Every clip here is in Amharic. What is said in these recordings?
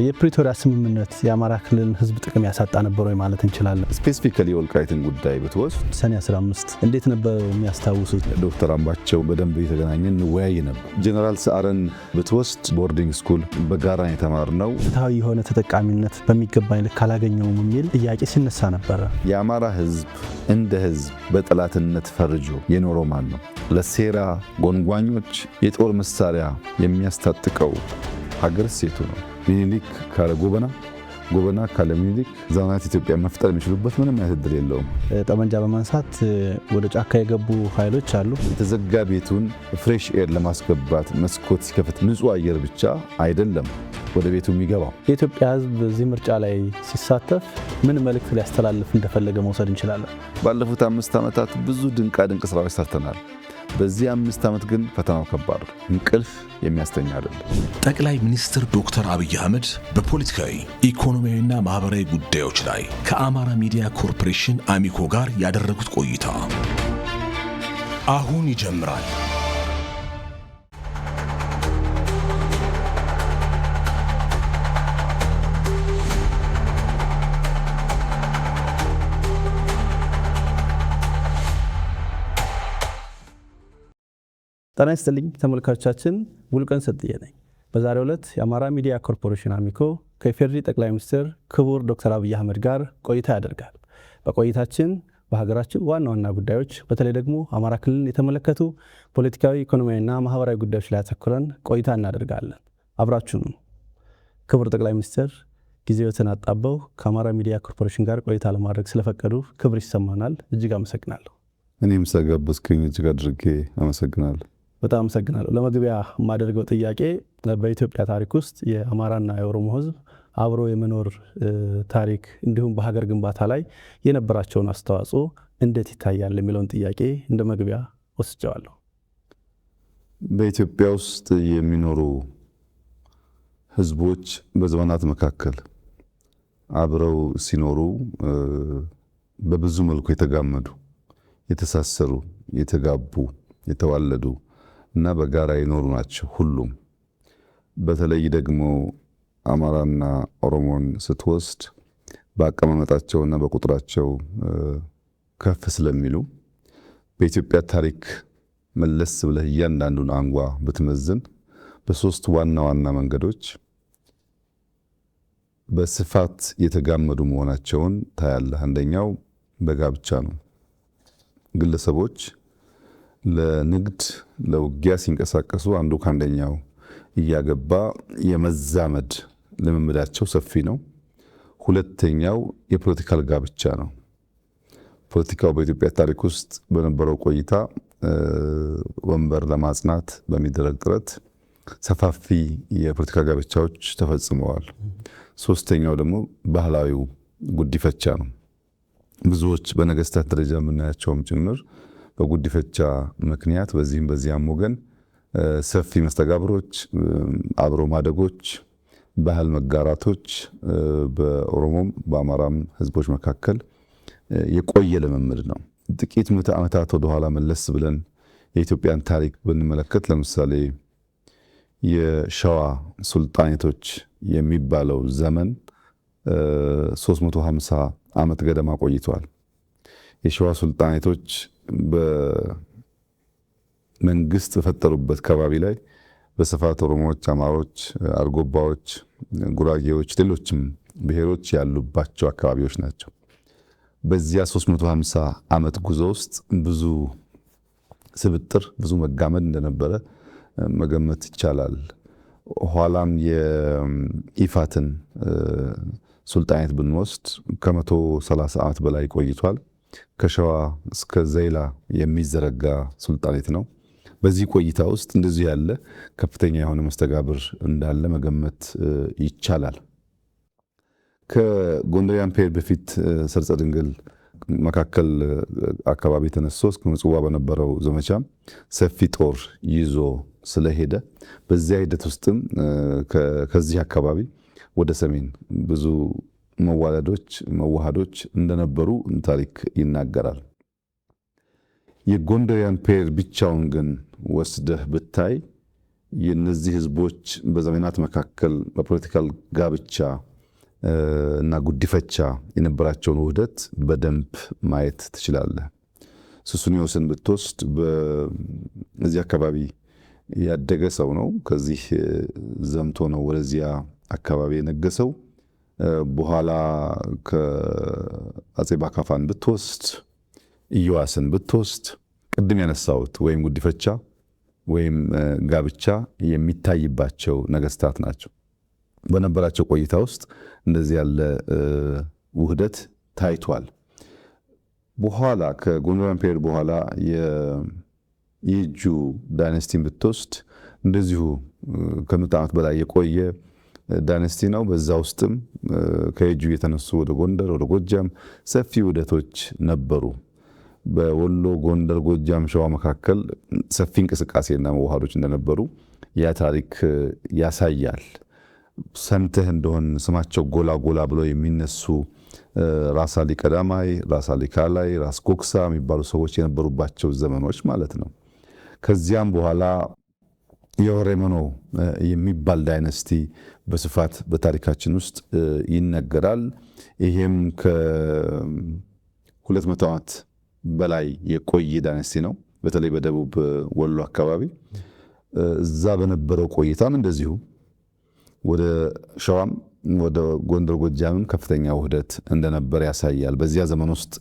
የፕሪቶሪያ ስምምነት የአማራ ክልል ህዝብ ጥቅም ያሳጣ ነበር ወይ ማለት እንችላለን? ስፔሲፊካሊ ወልቃይትን ጉዳይ ብትወስድ ሰኔ 15 እንዴት ነበር የሚያስታውሱት? ዶክተር አምባቸው በደንብ የተገናኘን እንወያይ ነበር። ጀነራል ሰዓረን ብትወስድ ቦርዲንግ ስኩል በጋራ የተማርነው ፍትሃዊ የሆነ ተጠቃሚነት በሚገባኝ ልክ አላገኘውም የሚል ጥያቄ ሲነሳ ነበረ። የአማራ ህዝብ እንደ ህዝብ በጠላትነት ፈርጆ የኖረው ማን ነው? ለሴራ ጎንጓኞች የጦር መሳሪያ የሚያስታጥቀው ሀገር ሴቱ ነው። ሚኒሊክ ካለ ጎበና፣ ጎበና ካለ ሚኒሊክ ዘመናት ኢትዮጵያ መፍጠር የሚችሉበት ምንም አይነት እድል የለውም። ጠመንጃ በማንሳት ወደ ጫካ የገቡ ኃይሎች አሉ። የተዘጋ ቤቱን ፍሬሽ ኤር ለማስገባት መስኮት ሲከፍት ንጹህ አየር ብቻ አይደለም ወደ ቤቱ የሚገባው። የኢትዮጵያ ህዝብ እዚህ ምርጫ ላይ ሲሳተፍ ምን መልእክት ሊያስተላልፍ እንደፈለገ መውሰድ እንችላለን? ባለፉት 5 ዓመታት ብዙ ድንቅ ስራዎች ሰርተናል። በዚህ 5 ዓመት ግን ፈተናው ከባድ ነው። እንቅልፍ የሚያስተኛ አይደለም። ጠቅላይ ሚኒስትር ዶክተር አብይ አህመድ በፖለቲካዊ ኢኮኖሚያዊና ማህበራዊ ጉዳዮች ላይ ከአማራ ሚዲያ ኮርፖሬሽን አሚኮ ጋር ያደረጉት ቆይታ አሁን ይጀምራል። ጤና ይስጥልኝ ተመልካቾቻችን፣ ሙሉቀን ሰጥዬ ነኝ። በዛሬው ዕለት የአማራ ሚዲያ ኮርፖሬሽን አሚኮ ከኢፌዴሪ ጠቅላይ ሚኒስትር ክቡር ዶክተር አብይ አህመድ ጋር ቆይታ ያደርጋል። በቆይታችን በሀገራችን ዋና ዋና ጉዳዮች በተለይ ደግሞ አማራ ክልልን የተመለከቱ ፖለቲካዊ፣ ኢኮኖሚያዊና ማህበራዊ ጉዳዮች ላይ አተኩረን ቆይታ እናደርጋለን። አብራችሁን ክቡር ጠቅላይ ሚኒስትር ጊዜዎትን አጣበው ከአማራ ሚዲያ ኮርፖሬሽን ጋር ቆይታ ለማድረግ ስለፈቀዱ ክብር ይሰማናል። እጅግ አመሰግናለሁ። እኔም ስለጋበዝከኝ እጅግ አድርጌ አመሰግናለሁ። በጣም አመሰግናለሁ። ለመግቢያ የማደርገው ጥያቄ በኢትዮጵያ ታሪክ ውስጥ የአማራና የኦሮሞ ህዝብ አብሮ የመኖር ታሪክ እንዲሁም በሀገር ግንባታ ላይ የነበራቸውን አስተዋጽኦ እንዴት ይታያል የሚለውን ጥያቄ እንደ መግቢያ ወስጀዋለሁ። በኢትዮጵያ ውስጥ የሚኖሩ ህዝቦች በዘመናት መካከል አብረው ሲኖሩ በብዙ መልኩ የተጋመዱ፣ የተሳሰሩ፣ የተጋቡ፣ የተዋለዱ እና በጋራ የኖሩ ናቸው ሁሉም። በተለይ ደግሞ አማራና ኦሮሞን ስትወስድ በአቀማመጣቸውና በቁጥራቸው ከፍ ስለሚሉ በኢትዮጵያ ታሪክ መለስ ብለህ እያንዳንዱን አንጓ ብትመዝን በ3 ዋና ዋና መንገዶች በስፋት የተጋመዱ መሆናቸውን ታያለህ። አንደኛው በጋብቻ ነው። ግለሰቦች ለንግድ ለውጊያ ሲንቀሳቀሱ አንዱ ከአንደኛው እያገባ የመዛመድ ልምምዳቸው ሰፊ ነው። ሁለተኛው የፖለቲካል ጋብቻ ነው። ፖለቲካው በኢትዮጵያ ታሪክ ውስጥ በነበረው ቆይታ ወንበር ለማጽናት በሚደረግ ጥረት ሰፋፊ የፖለቲካ ጋብቻዎች ተፈጽመዋል። ሶስተኛው ደግሞ ባህላዊው ጉዲፈቻ ነው። ብዙዎች በነገስታት ደረጃ የምናያቸውም ጭምር በጉዲፈቻ ምክንያት በዚህም በዚያም ወገን ሰፊ መስተጋብሮች፣ አብሮ ማደጎች፣ ባህል መጋራቶች በኦሮሞም በአማራም ህዝቦች መካከል የቆየ ልምምድ ነው። ጥቂት ምዕተ ዓመታት ወደ ኋላ መለስ ብለን የኢትዮጵያን ታሪክ ብንመለከት ለምሳሌ የሸዋ ሱልጣኔቶች የሚባለው ዘመን 350 ዓመት ገደማ ቆይቷል። የሸዋ ሱልጣኔቶች በመንግስት በፈጠሩበት ከባቢ ላይ በስፋት ኦሮሞዎች፣ አማሮች፣ አርጎባዎች፣ ጉራጌዎች፣ ሌሎችም ብሔሮች ያሉባቸው አካባቢዎች ናቸው። በዚያ 350 ዓመት ጉዞ ውስጥ ብዙ ስብጥር፣ ብዙ መጋመድ እንደነበረ መገመት ይቻላል። ኋላም የኢፋትን ሱልጣኔት ብንወስድ ከ130 ዓመት በላይ ቆይቷል። ከሸዋ እስከ ዘይላ የሚዘረጋ ሱልጣኔት ነው። በዚህ ቆይታ ውስጥ እንደዚህ ያለ ከፍተኛ የሆነ መስተጋብር እንዳለ መገመት ይቻላል። ከጎንደሪያን ፔሪድ በፊት ሰርጸ ድንግል መካከል አካባቢ ተነስቶ እስከ ምጽዋ በነበረው ዘመቻ ሰፊ ጦር ይዞ ስለሄደ በዚያ ሂደት ውስጥም ከዚህ አካባቢ ወደ ሰሜን ብዙ መዋለዶች መዋሃዶች እንደነበሩ ታሪክ ይናገራል። የጎንደሪያን ፔሪድ ብቻውን ግን ወስደህ ብታይ የነዚህ ህዝቦች በዘመናት መካከል በፖለቲካል ጋብቻ እና ጉዲፈቻ የነበራቸውን ውህደት በደንብ ማየት ትችላለህ። ሱስንዮስን ብትወስድ በዚህ አካባቢ ያደገ ሰው ነው። ከዚህ ዘምቶ ነው ወደዚያ አካባቢ የነገሰው። በኋላ ከአጼ ባካፋን ብትወስድ፣ ኢዮአስን ብትወስድ ቅድም ያነሳሁት ወይም ጉዲፈቻ ወይም ጋብቻ የሚታይባቸው ነገስታት ናቸው። በነበራቸው ቆይታ ውስጥ እንደዚህ ያለ ውህደት ታይቷል። በኋላ ከጎንደር ፔሪድ በኋላ የየጁ ዳይናስቲን ብትወስድ እንደዚሁ ከመቶ ዓመት በላይ የቆየ ዳይናስቲ ነው። በዛ ውስጥም ከየጁ የተነሱ ወደ ጎንደር ወደ ጎጃም ሰፊ ውህደቶች ነበሩ። በወሎ ጎንደር፣ ጎጃም፣ ሸዋ መካከል ሰፊ እንቅስቃሴና መዋሃዶች እንደነበሩ ያ ታሪክ ያሳያል። ሰምተህ እንደሆን ስማቸው ጎላ ጎላ ብለው የሚነሱ ራስ አሊ ቀዳማይ፣ ራስ አሊ ካላይ፣ ራስ ጎክሳ የሚባሉ ሰዎች የነበሩባቸው ዘመኖች ማለት ነው። ከዚያም በኋላ የወሬመኖ የሚባል ዳይናስቲ በስፋት በታሪካችን ውስጥ ይነገራል። ይሄም ከ200 ዓመት በላይ የቆየ ዳይናስቲ ነው። በተለይ በደቡብ ወሎ አካባቢ እዛ በነበረው ቆይታም እንደዚሁ ወደ ሸዋም ወደ ጎንደር ጎጃምም ከፍተኛ ውህደት እንደነበር ያሳያል። በዚያ ዘመን ውስጥ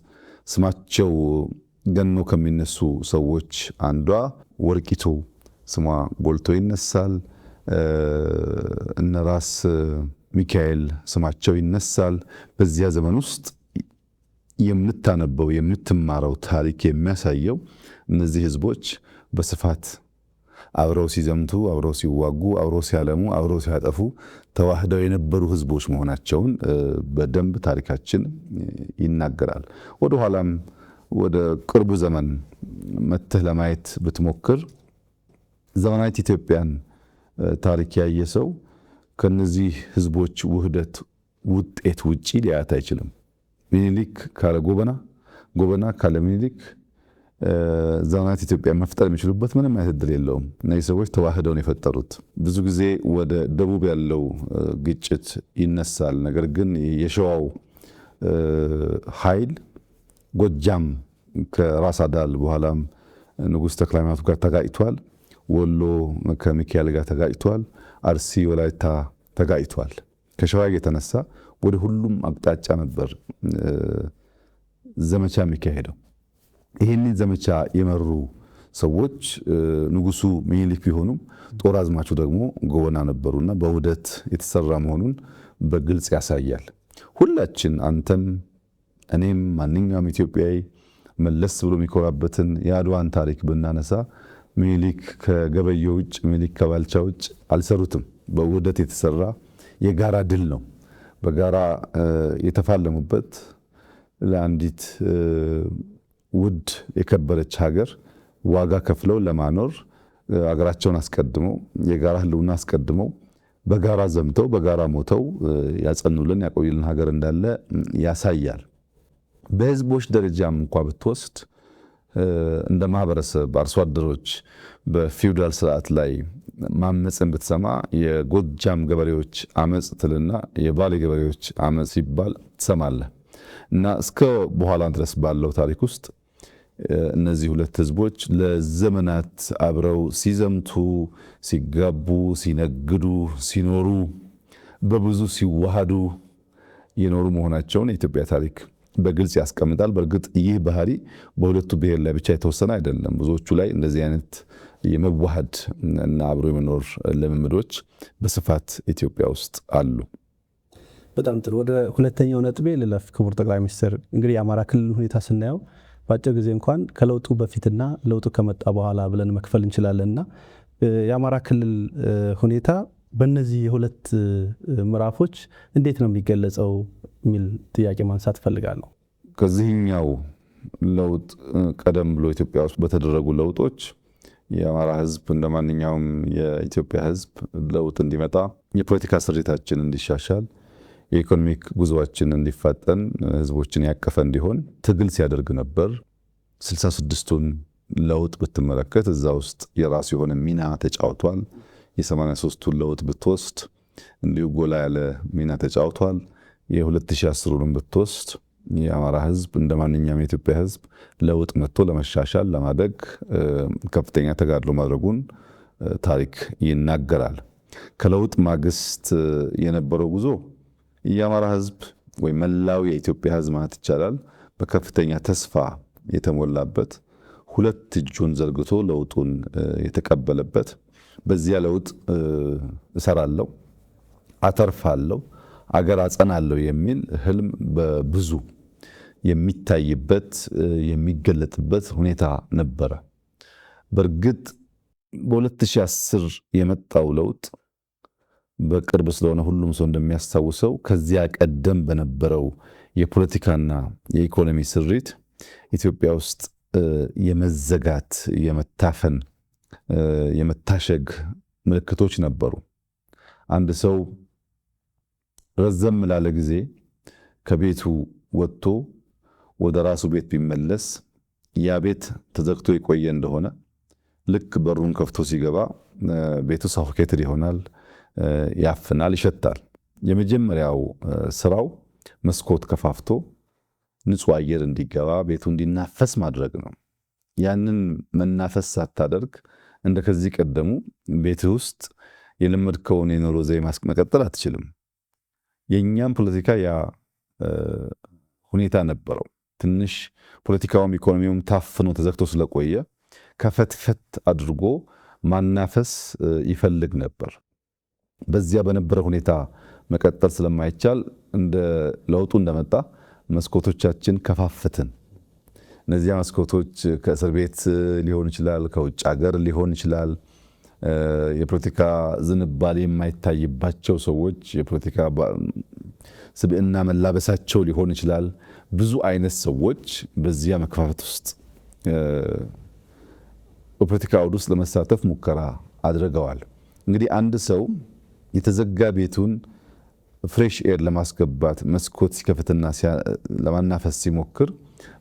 ስማቸው ገኖ ከሚነሱ ሰዎች አንዷ ወርቂቱ ስሟ ጎልቶ ይነሳል። እነ ራስ ሚካኤል ስማቸው ይነሳል። በዚያ ዘመን ውስጥ የምታነበው የምትማረው ታሪክ የሚያሳየው እነዚህ ህዝቦች በስፋት አብረው ሲዘምቱ፣ አብረው ሲዋጉ፣ አብረው ሲያለሙ፣ አብረው ሲያጠፉ ተዋህደው የነበሩ ህዝቦች መሆናቸውን በደንብ ታሪካችን ይናገራል። ወደ ኋላም ወደ ቅርቡ ዘመን መተህ ለማየት ብትሞክር ዘመናዊት ኢትዮጵያን ታሪክ ያየ ሰው ከነዚህ ህዝቦች ውህደት ውጤት ውጪ ሊያት አይችልም። ሚኒሊክ ካለ ጎበና፣ ጎበና ካለ ሚኒሊክ ዘመናዊት ኢትዮጵያ መፍጠር የሚችሉበት ምንም አይነት እድል የለውም። እነዚህ ሰዎች ተዋህደውን የፈጠሩት። ብዙ ጊዜ ወደ ደቡብ ያለው ግጭት ይነሳል። ነገር ግን የሸዋው ኃይል ጎጃም ከራስ አዳል በኋላም ንጉሥ ተክለ ሃይማኖት ጋር ተጋጭቷል። ወሎ ከሚካኤል ጋር ተጋጭቷል። አርሲ ወላይታ ተጋጭቷል። ከሸዋ የተነሳ ወደ ሁሉም አቅጣጫ ነበር ዘመቻ የሚካሄደው። ይህንን ዘመቻ የመሩ ሰዎች ንጉሱ ሚኒሊክ ቢሆኑም ጦር አዝማቹ ደግሞ ጎበና ነበሩና በውህደት የተሰራ መሆኑን በግልጽ ያሳያል። ሁላችን አንተም እኔም ማንኛውም ኢትዮጵያዊ መለስ ብሎ የሚኮራበትን የአድዋን ታሪክ ብናነሳ ሚኒሊክ ከገበየው ውጭ፣ ሚኒሊክ ከባልቻ ውጭ አልሰሩትም። በውህደት የተሰራ የጋራ ድል ነው። በጋራ የተፋለሙበት ለአንዲት ውድ የከበረች ሀገር ዋጋ ከፍለው ለማኖር ሀገራቸውን አስቀድመው የጋራ ህልውና አስቀድመው በጋራ ዘምተው በጋራ ሞተው ያጸኑልን ያቆዩልን ሀገር እንዳለ ያሳያል። በህዝቦች ደረጃም እንኳ ብትወስድ እንደ ማህበረሰብ አርሶ አደሮች በፊውዳል ስርዓት ላይ ማመፅን ብትሰማ የጎጃም ገበሬዎች አመፅ ትልና የባሌ ገበሬዎች አመፅ ሲባል ትሰማለህ። እና እስከ በኋላ ድረስ ባለው ታሪክ ውስጥ እነዚህ ሁለት ህዝቦች ለዘመናት አብረው ሲዘምቱ፣ ሲጋቡ፣ ሲነግዱ፣ ሲኖሩ፣ በብዙ ሲዋሃዱ የኖሩ መሆናቸውን የኢትዮጵያ ታሪክ በግልጽ ያስቀምጣል። በእርግጥ ይህ ባህሪ በሁለቱ ብሔር ላይ ብቻ የተወሰነ አይደለም። ብዙዎቹ ላይ እንደዚህ አይነት የመዋሃድ እና አብሮ የመኖር ልምምዶች በስፋት ኢትዮጵያ ውስጥ አሉ። በጣም ጥሩ። ወደ ሁለተኛው ነጥቤ ልለፍ። ክቡር ጠቅላይ ሚኒስትር፣ እንግዲህ የአማራ ክልል ሁኔታ ስናየው በአጭር ጊዜ እንኳን ከለውጡ በፊትና ለውጡ ከመጣ በኋላ ብለን መክፈል እንችላለንና የአማራ ክልል ሁኔታ በእነዚህ የሁለት ምዕራፎች እንዴት ነው የሚገለጸው የሚል ጥያቄ ማንሳት ፈልጋለሁ። ከዚህኛው ለውጥ ቀደም ብሎ ኢትዮጵያ ውስጥ በተደረጉ ለውጦች የአማራ ህዝብ እንደ ማንኛውም የኢትዮጵያ ህዝብ ለውጥ እንዲመጣ፣ የፖለቲካ ስሪታችን እንዲሻሻል፣ የኢኮኖሚክ ጉዞአችን እንዲፋጠን፣ ህዝቦችን ያቀፈ እንዲሆን ትግል ሲያደርግ ነበር። 66ቱን ለውጥ ብትመለከት እዛ ውስጥ የራሱ የሆነ ሚና ተጫውቷል። የ83ቱን ለውጥ ብትወስድ እንዲሁ ጎላ ያለ ሚና ተጫውቷል። የ2010ን ብትወስድ የአማራ ህዝብ እንደ ማንኛውም የኢትዮጵያ ህዝብ ለውጥ መጥቶ ለመሻሻል ለማደግ ከፍተኛ ተጋድሎ ማድረጉን ታሪክ ይናገራል። ከለውጥ ማግስት የነበረው ጉዞ የአማራ ህዝብ ወይ መላው የኢትዮጵያ ህዝብ ማለት ይቻላል በከፍተኛ ተስፋ የተሞላበት ሁለት እጁን ዘርግቶ ለውጡን የተቀበለበት በዚያ ለውጥ እሰራለሁ፣ አተርፋለሁ፣ አገር አጸናለሁ የሚል ህልም በብዙ የሚታይበት የሚገለጥበት ሁኔታ ነበረ። በእርግጥ በ2010 የመጣው ለውጥ በቅርብ ስለሆነ ሁሉም ሰው እንደሚያስታውሰው ከዚያ ቀደም በነበረው የፖለቲካና የኢኮኖሚ ስሪት ኢትዮጵያ ውስጥ የመዘጋት፣ የመታፈን፣ የመታሸግ ምልክቶች ነበሩ። አንድ ሰው ረዘም ላለ ጊዜ ከቤቱ ወጥቶ ወደ ራሱ ቤት ቢመለስ ያ ቤት ተዘግቶ የቆየ እንደሆነ ልክ በሩን ከፍቶ ሲገባ ቤቱ ሳፎኬትድ ይሆናል፣ ያፍናል፣ ይሸታል። የመጀመሪያው ስራው መስኮት ከፋፍቶ ንጹህ አየር እንዲገባ ቤቱ እንዲናፈስ ማድረግ ነው። ያንን መናፈስ ሳታደርግ እንደ ከዚህ ቀደሙ ቤት ውስጥ የለመድከውን የኑሮ ዘዬ መቀጠል አትችልም። የኛም ፖለቲካ ያ ሁኔታ ነበረው። ትንሽ ፖለቲካውም ኢኮኖሚውም ታፍኖ ተዘግቶ ስለቆየ ከፈትፈት አድርጎ ማናፈስ ይፈልግ ነበር። በዚያ በነበረ ሁኔታ መቀጠል ስለማይቻል እንደ ለውጡ እንደመጣ መስኮቶቻችን ከፋፈትን። እነዚያ መስኮቶች ከእስር ቤት ሊሆን ይችላል፣ ከውጭ ሀገር ሊሆን ይችላል፣ የፖለቲካ ዝንባሌ የማይታይባቸው ሰዎች የፖለቲካ ስብዕና መላበሳቸው ሊሆን ይችላል። ብዙ አይነት ሰዎች በዚያ መከፋፈት ውስጥ በፖለቲካ አውድ ውስጥ ለመሳተፍ ሙከራ አድርገዋል። እንግዲህ አንድ ሰው የተዘጋ ቤቱን ፍሬሽ ኤር ለማስገባት መስኮት ሲከፍትና ለማናፈስ ሲሞክር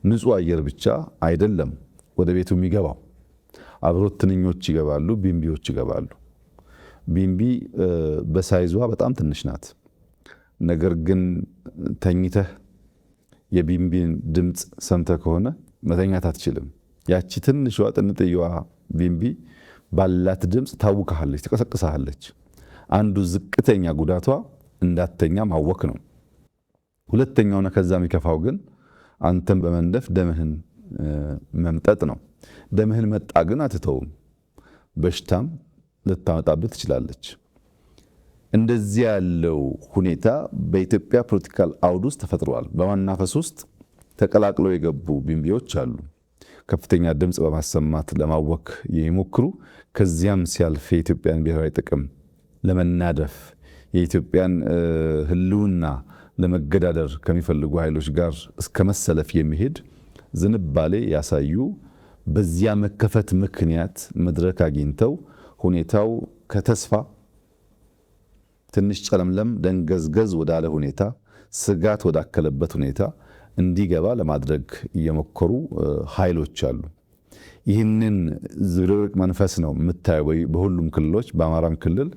ንጹህ አየር ብቻ አይደለም ወደ ቤቱ የሚገባው፣ አብሮት ትንኞች ይገባሉ፣ ቢምቢዎች ይገባሉ። ቢምቢ በሳይዟ በጣም ትንሽ ናት። ነገር ግን ተኝተህ የቢምቢን ድምፅ ሰምተህ ከሆነ መተኛት አትችልም። ያቺ ትንሿ ጥንጥየዋ ቢምቢ ባላት ድምፅ ታውካለች፣ ትቀሰቅሳለች። አንዱ ዝቅተኛ ጉዳቷ እንዳተኛ ማወክ ነው። ሁለተኛውና ከዛ የሚከፋው ግን አንተን በመንደፍ ደምህን መምጠጥ ነው። ደምህን መጣ ግን አትተውም፣ በሽታም ልታመጣብህ ትችላለች። እንደዚህ ያለው ሁኔታ በኢትዮጵያ ፖለቲካል አውድ ውስጥ ተፈጥሯል። በማናፈስ ውስጥ ተቀላቅለው የገቡ ቢምቢዎች አሉ፣ ከፍተኛ ድምፅ በማሰማት ለማወክ የሚሞክሩ፣ ከዚያም ሲያልፍ የኢትዮጵያን ብሔራዊ ጥቅም ለመናደፍ የኢትዮጵያን ሕልውና ለመገዳደር ከሚፈልጉ ኃይሎች ጋር እስከ መሰለፍ የሚሄድ ዝንባሌ ያሳዩ። በዚያ መከፈት ምክንያት መድረክ አግኝተው ሁኔታው ከተስፋ ትንሽ ጨለምለም ደንገዝገዝ ወዳለ ሁኔታ፣ ስጋት ወዳከለበት ሁኔታ እንዲገባ ለማድረግ እየሞከሩ ኃይሎች አሉ። ይህንን ዝብርቅርቅ መንፈስ ነው የምታየው በሁሉም ክልሎች። በአማራም ክልል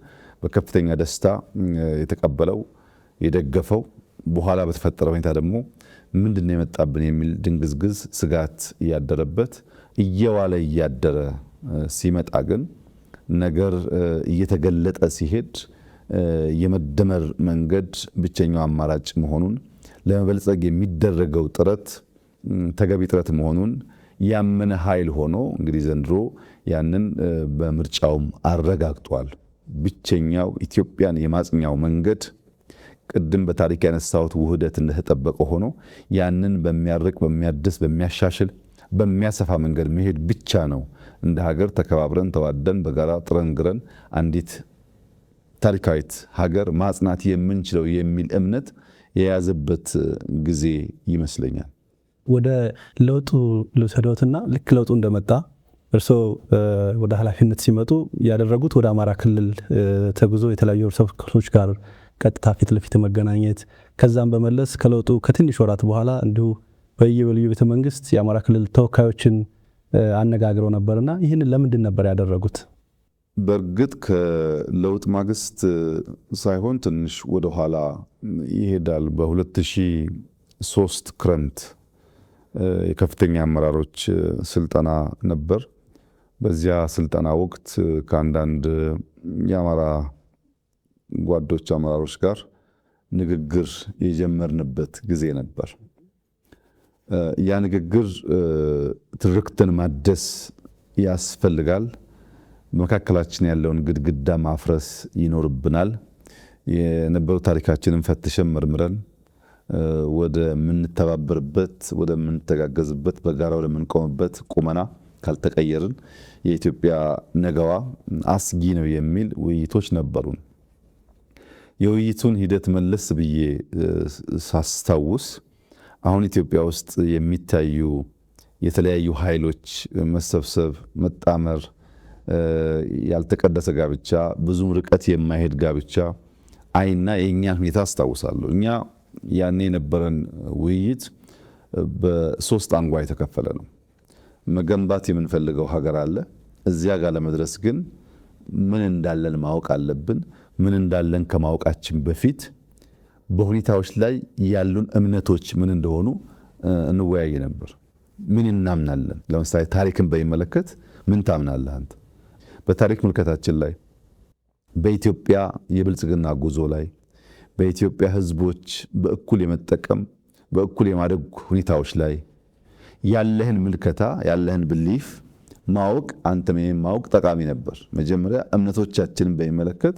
በከፍተኛ ደስታ የተቀበለው የደገፈው፣ በኋላ በተፈጠረ ሁኔታ ደግሞ ምንድነው የመጣብን የሚል ድንግዝግዝ ስጋት እያደረበት እየዋለ እያደረ ሲመጣ ግን ነገር እየተገለጠ ሲሄድ የመደመር መንገድ ብቸኛው አማራጭ መሆኑን፣ ለመበልጸግ የሚደረገው ጥረት ተገቢ ጥረት መሆኑን ያመነ ኃይል ሆኖ እንግዲህ ዘንድሮ ያንን በምርጫውም አረጋግጧል። ብቸኛው ኢትዮጵያን የማጽኛው መንገድ ቅድም በታሪክ ያነሳሁት ውህደት እንደተጠበቀ ሆኖ ያንን በሚያርቅ፣ በሚያድስ፣ በሚያሻሽል፣ በሚያሰፋ መንገድ መሄድ ብቻ ነው እንደ ሀገር ተከባብረን ተዋደን በጋራ ጥረን ግረን አንዲት ታሪካዊት ሀገር ማጽናት የምንችለው የሚል እምነት የያዘበት ጊዜ ይመስለኛል። ወደ ለውጡ ልውሰዶትና ልክ ለውጡ እንደመጣ እርስዎ ወደ ኃላፊነት ሲመጡ ያደረጉት ወደ አማራ ክልል ተጉዞ የተለያዩ ሰዎች ጋር ቀጥታ ፊት ለፊት መገናኘት፣ ከዛም በመለስ ከለውጡ ከትንሽ ወራት በኋላ እንዲሁ በየልዩ ቤተ መንግስት የአማራ ክልል ተወካዮችን አነጋግረው ነበርና ይህንን ለምንድን ነበር ያደረጉት? በእርግጥ ከለውጥ ማግስት ሳይሆን ትንሽ ወደ ኋላ ይሄዳል። በ2003 ክረምት የከፍተኛ አመራሮች ስልጠና ነበር። በዚያ ስልጠና ወቅት ከአንዳንድ የአማራ ጓዶች አመራሮች ጋር ንግግር የጀመርንበት ጊዜ ነበር። ያ ንግግር ትርክትን ማደስ ያስፈልጋል። በመካከላችን ያለውን ግድግዳ ማፍረስ ይኖርብናል። የነበረው ታሪካችንን ፈትሸን መርምረን ወደ ምንተባበርበት፣ ወደ ምንተጋገዝበት፣ በጋራ ወደ ምንቆምበት ቁመና ካልተቀየርን የኢትዮጵያ ነገዋ አስጊ ነው የሚል ውይይቶች ነበሩን። የውይይቱን ሂደት መለስ ብዬ ሳስታውስ አሁን ኢትዮጵያ ውስጥ የሚታዩ የተለያዩ ኃይሎች መሰብሰብ፣ መጣመር፣ ያልተቀደሰ ጋብቻ፣ ብዙ ርቀት የማይሄድ ጋብቻ አይና የእኛን ሁኔታ አስታውሳለሁ። እኛ ያኔ የነበረን ውይይት በሶስት አንጓ የተከፈለ ነው። መገንባት የምንፈልገው ሀገር አለ። እዚያ ጋር ለመድረስ ግን ምን እንዳለን ማወቅ አለብን። ምን እንዳለን ከማወቃችን በፊት በሁኔታዎች ላይ ያሉን እምነቶች ምን እንደሆኑ እንወያይ ነበር። ምን እናምናለን? ለምሳሌ ታሪክን በሚመለከት ምን ታምናለህ አንተ? በታሪክ ምልከታችን ላይ፣ በኢትዮጵያ የብልጽግና ጉዞ ላይ፣ በኢትዮጵያ ሕዝቦች በእኩል የመጠቀም በእኩል የማደግ ሁኔታዎች ላይ ያለህን ምልከታ ያለህን ብሊፍ ማወቅ አንተም ማወቅ ጠቃሚ ነበር። መጀመሪያ እምነቶቻችንን በሚመለከት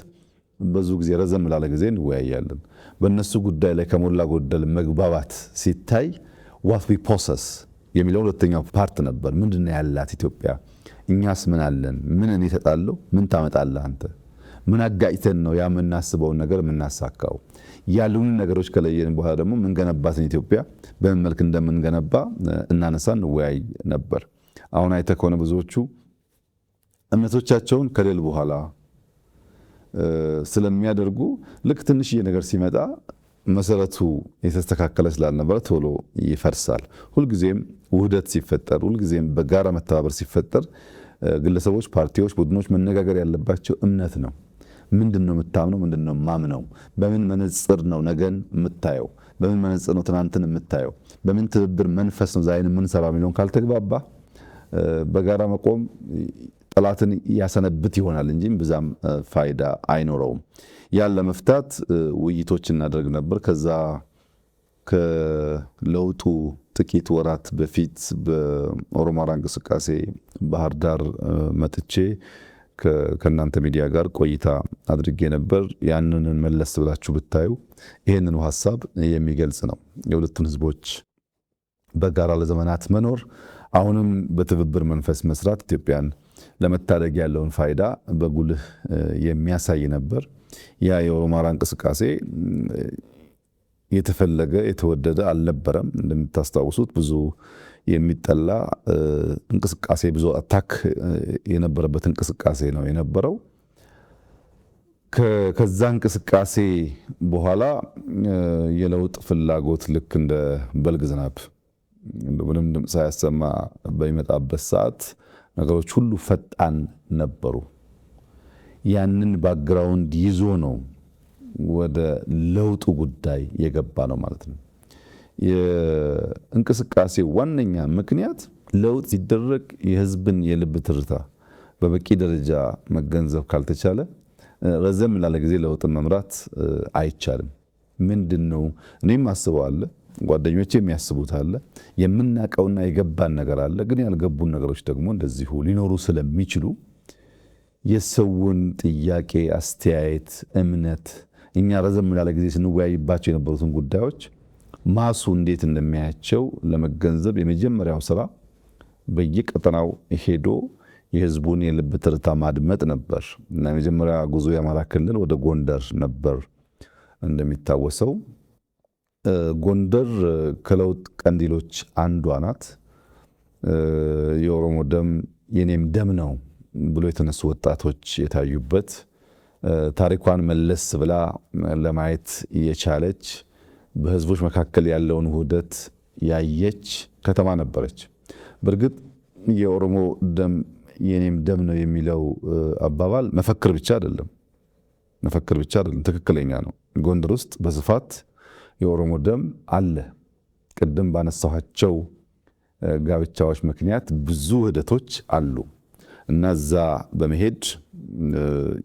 ብዙ ጊዜ ረዘም ላለ ጊዜ እንወያያለን። በእነሱ ጉዳይ ላይ ከሞላ ጎደል መግባባት ሲታይ what we possess የሚለው ሁለተኛው ፓርት ነበር። ምንድነው ያላት ኢትዮጵያ? እኛስ ምን አለን? ምን እኔ እሰጣለሁ? ምን ታመጣለህ አንተ? ምን አጋጭተን ነው ያ የምናስበውን ነገር የምናሳካው? ያሉን ነገሮች ከለየን በኋላ ደግሞ ምንገነባትን ኢትዮጵያ በምን መልክ እንደምንገነባ እናነሳ እንወያይ ነበር። አሁን አይተህ ከሆነ ብዙዎቹ እምነቶቻቸውን ከሌል በኋላ ስለሚያደርጉ ልክ ትንሽዬ ነገር ሲመጣ መሰረቱ የተስተካከለ ስላልነበረ ቶሎ ይፈርሳል። ሁልጊዜም ውህደት ሲፈጠር፣ ሁልጊዜም በጋራ መተባበር ሲፈጠር ግለሰቦች፣ ፓርቲዎች፣ ቡድኖች መነጋገር ያለባቸው እምነት ነው። ምንድነው የምታምነው? ምንድነው ማምነው? በምን መነጽር ነው ነገን የምታየው? በምን መነጽር ነው ትናንትን የምታየው? በምን ትብብር መንፈስ ነው ዛሬን የምንሰራው የሚለውን ካልተግባባ በጋራ መቆም ጠላትን ያሰነብት ይሆናል እንጂ ብዛም ፋይዳ አይኖረውም። ያን ለመፍታት ውይይቶች እናደርግ ነበር። ከዛ ከለውጡ ጥቂት ወራት በፊት በኦሮማራ እንቅስቃሴ ባህር ዳር መጥቼ ከእናንተ ሚዲያ ጋር ቆይታ አድርጌ ነበር። ያንን መለስ ብላችሁ ብታዩ ይህንኑ ሀሳብ የሚገልጽ ነው። የሁለቱን ህዝቦች በጋራ ለዘመናት መኖር፣ አሁንም በትብብር መንፈስ መስራት ኢትዮጵያን ለመታደግ ያለውን ፋይዳ በጉልህ የሚያሳይ ነበር። ያ የኦሮማራ እንቅስቃሴ የተፈለገ የተወደደ አልነበረም። እንደምታስታውሱት ብዙ የሚጠላ እንቅስቃሴ፣ ብዙ አታክ የነበረበት እንቅስቃሴ ነው የነበረው። ከዛ እንቅስቃሴ በኋላ የለውጥ ፍላጎት ልክ እንደ በልግ ዝናብ ምንም ድምፅ ሳያሰማ በሚመጣበት ሰዓት ነገሮች ሁሉ ፈጣን ነበሩ። ያንን ባክግራውንድ ይዞ ነው ወደ ለውጡ ጉዳይ የገባ ነው ማለት ነው። የእንቅስቃሴ ዋነኛ ምክንያት ለውጥ ሲደረግ የህዝብን የልብ ትርታ በበቂ ደረጃ መገንዘብ ካልተቻለ ረዘም ላለ ጊዜ ለውጥን መምራት አይቻልም። ምንድነው እኔም አስበዋለሁ፣ ጓደኞቼ የሚያስቡት አለ፣ የምናውቀውና የገባን ነገር አለ። ግን ያልገቡን ነገሮች ደግሞ እንደዚሁ ሊኖሩ ስለሚችሉ የሰውን ጥያቄ፣ አስተያየት፣ እምነት እኛ ረዘም ላለ ጊዜ ስንወያይባቸው የነበሩትን ጉዳዮች ማሱ እንዴት እንደሚያያቸው ለመገንዘብ የመጀመሪያው ስራ በየቀጠናው ሄዶ የህዝቡን የልብ ትርታ ማድመጥ ነበር እና የመጀመሪያ ጉዞ የአማራ ክልል ወደ ጎንደር ነበር። እንደሚታወሰው ጎንደር ከለውጥ ቀንዲሎች አንዷ ናት። የኦሮሞ ደም የኔም ደም ነው ብሎ የተነሱ ወጣቶች የታዩበት፣ ታሪኳን መለስ ብላ ለማየት የቻለች፣ በህዝቦች መካከል ያለውን ውህደት ያየች ከተማ ነበረች። በእርግጥ የኦሮሞ ደም የኔም ደም ነው የሚለው አባባል መፈክር ብቻ አይደለም፣ ትክክለኛ ነው። ጎንደር ውስጥ በስፋት የኦሮሞ ደም አለ። ቅድም ባነሳኋቸው ጋብቻዎች ምክንያት ብዙ ውህደቶች አሉ እና እዛ በመሄድ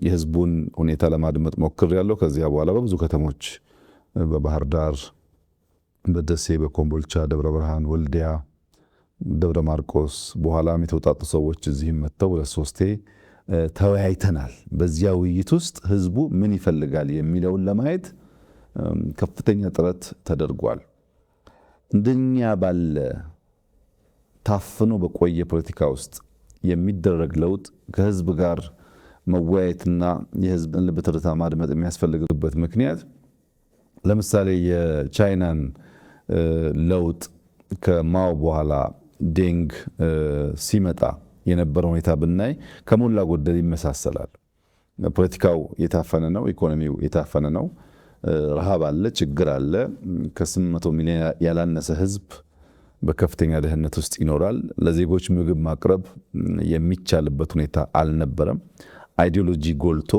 የህዝቡን ሁኔታ ለማድመጥ ሞክሬያለሁ። ከዚያ በኋላ በብዙ ከተሞች በባህር ዳር፣ በደሴ፣ በኮምቦልቻ፣ ደብረ ብርሃን፣ ወልዲያ፣ ደብረ ማርቆስ በኋላም የተውጣጡ ሰዎች እዚህም መጥተው ለሶስቴ ተወያይተናል። በዚያ ውይይት ውስጥ ህዝቡ ምን ይፈልጋል የሚለውን ለማየት ከፍተኛ ጥረት ተደርጓል። እንደኛ ባለ ታፍኖ በቆየ ፖለቲካ ውስጥ የሚደረግ ለውጥ ከህዝብ ጋር መወያየትና የህዝብን ልብ ትርታ ማድመጥ የሚያስፈልግበት ምክንያት ለምሳሌ የቻይናን ለውጥ ከማኦ በኋላ ዴንግ ሲመጣ የነበረው ሁኔታ ብናይ ከሞላ ጎደል ይመሳሰላል። ፖለቲካው የታፈነ ነው፣ ኢኮኖሚው የታፈነ ነው፣ ረሃብ አለ፣ ችግር አለ። ከ800 ሚሊዮን ያላነሰ ህዝብ በከፍተኛ ድህነት ውስጥ ይኖራል። ለዜጎች ምግብ ማቅረብ የሚቻልበት ሁኔታ አልነበረም። አይዲዮሎጂ ጎልቶ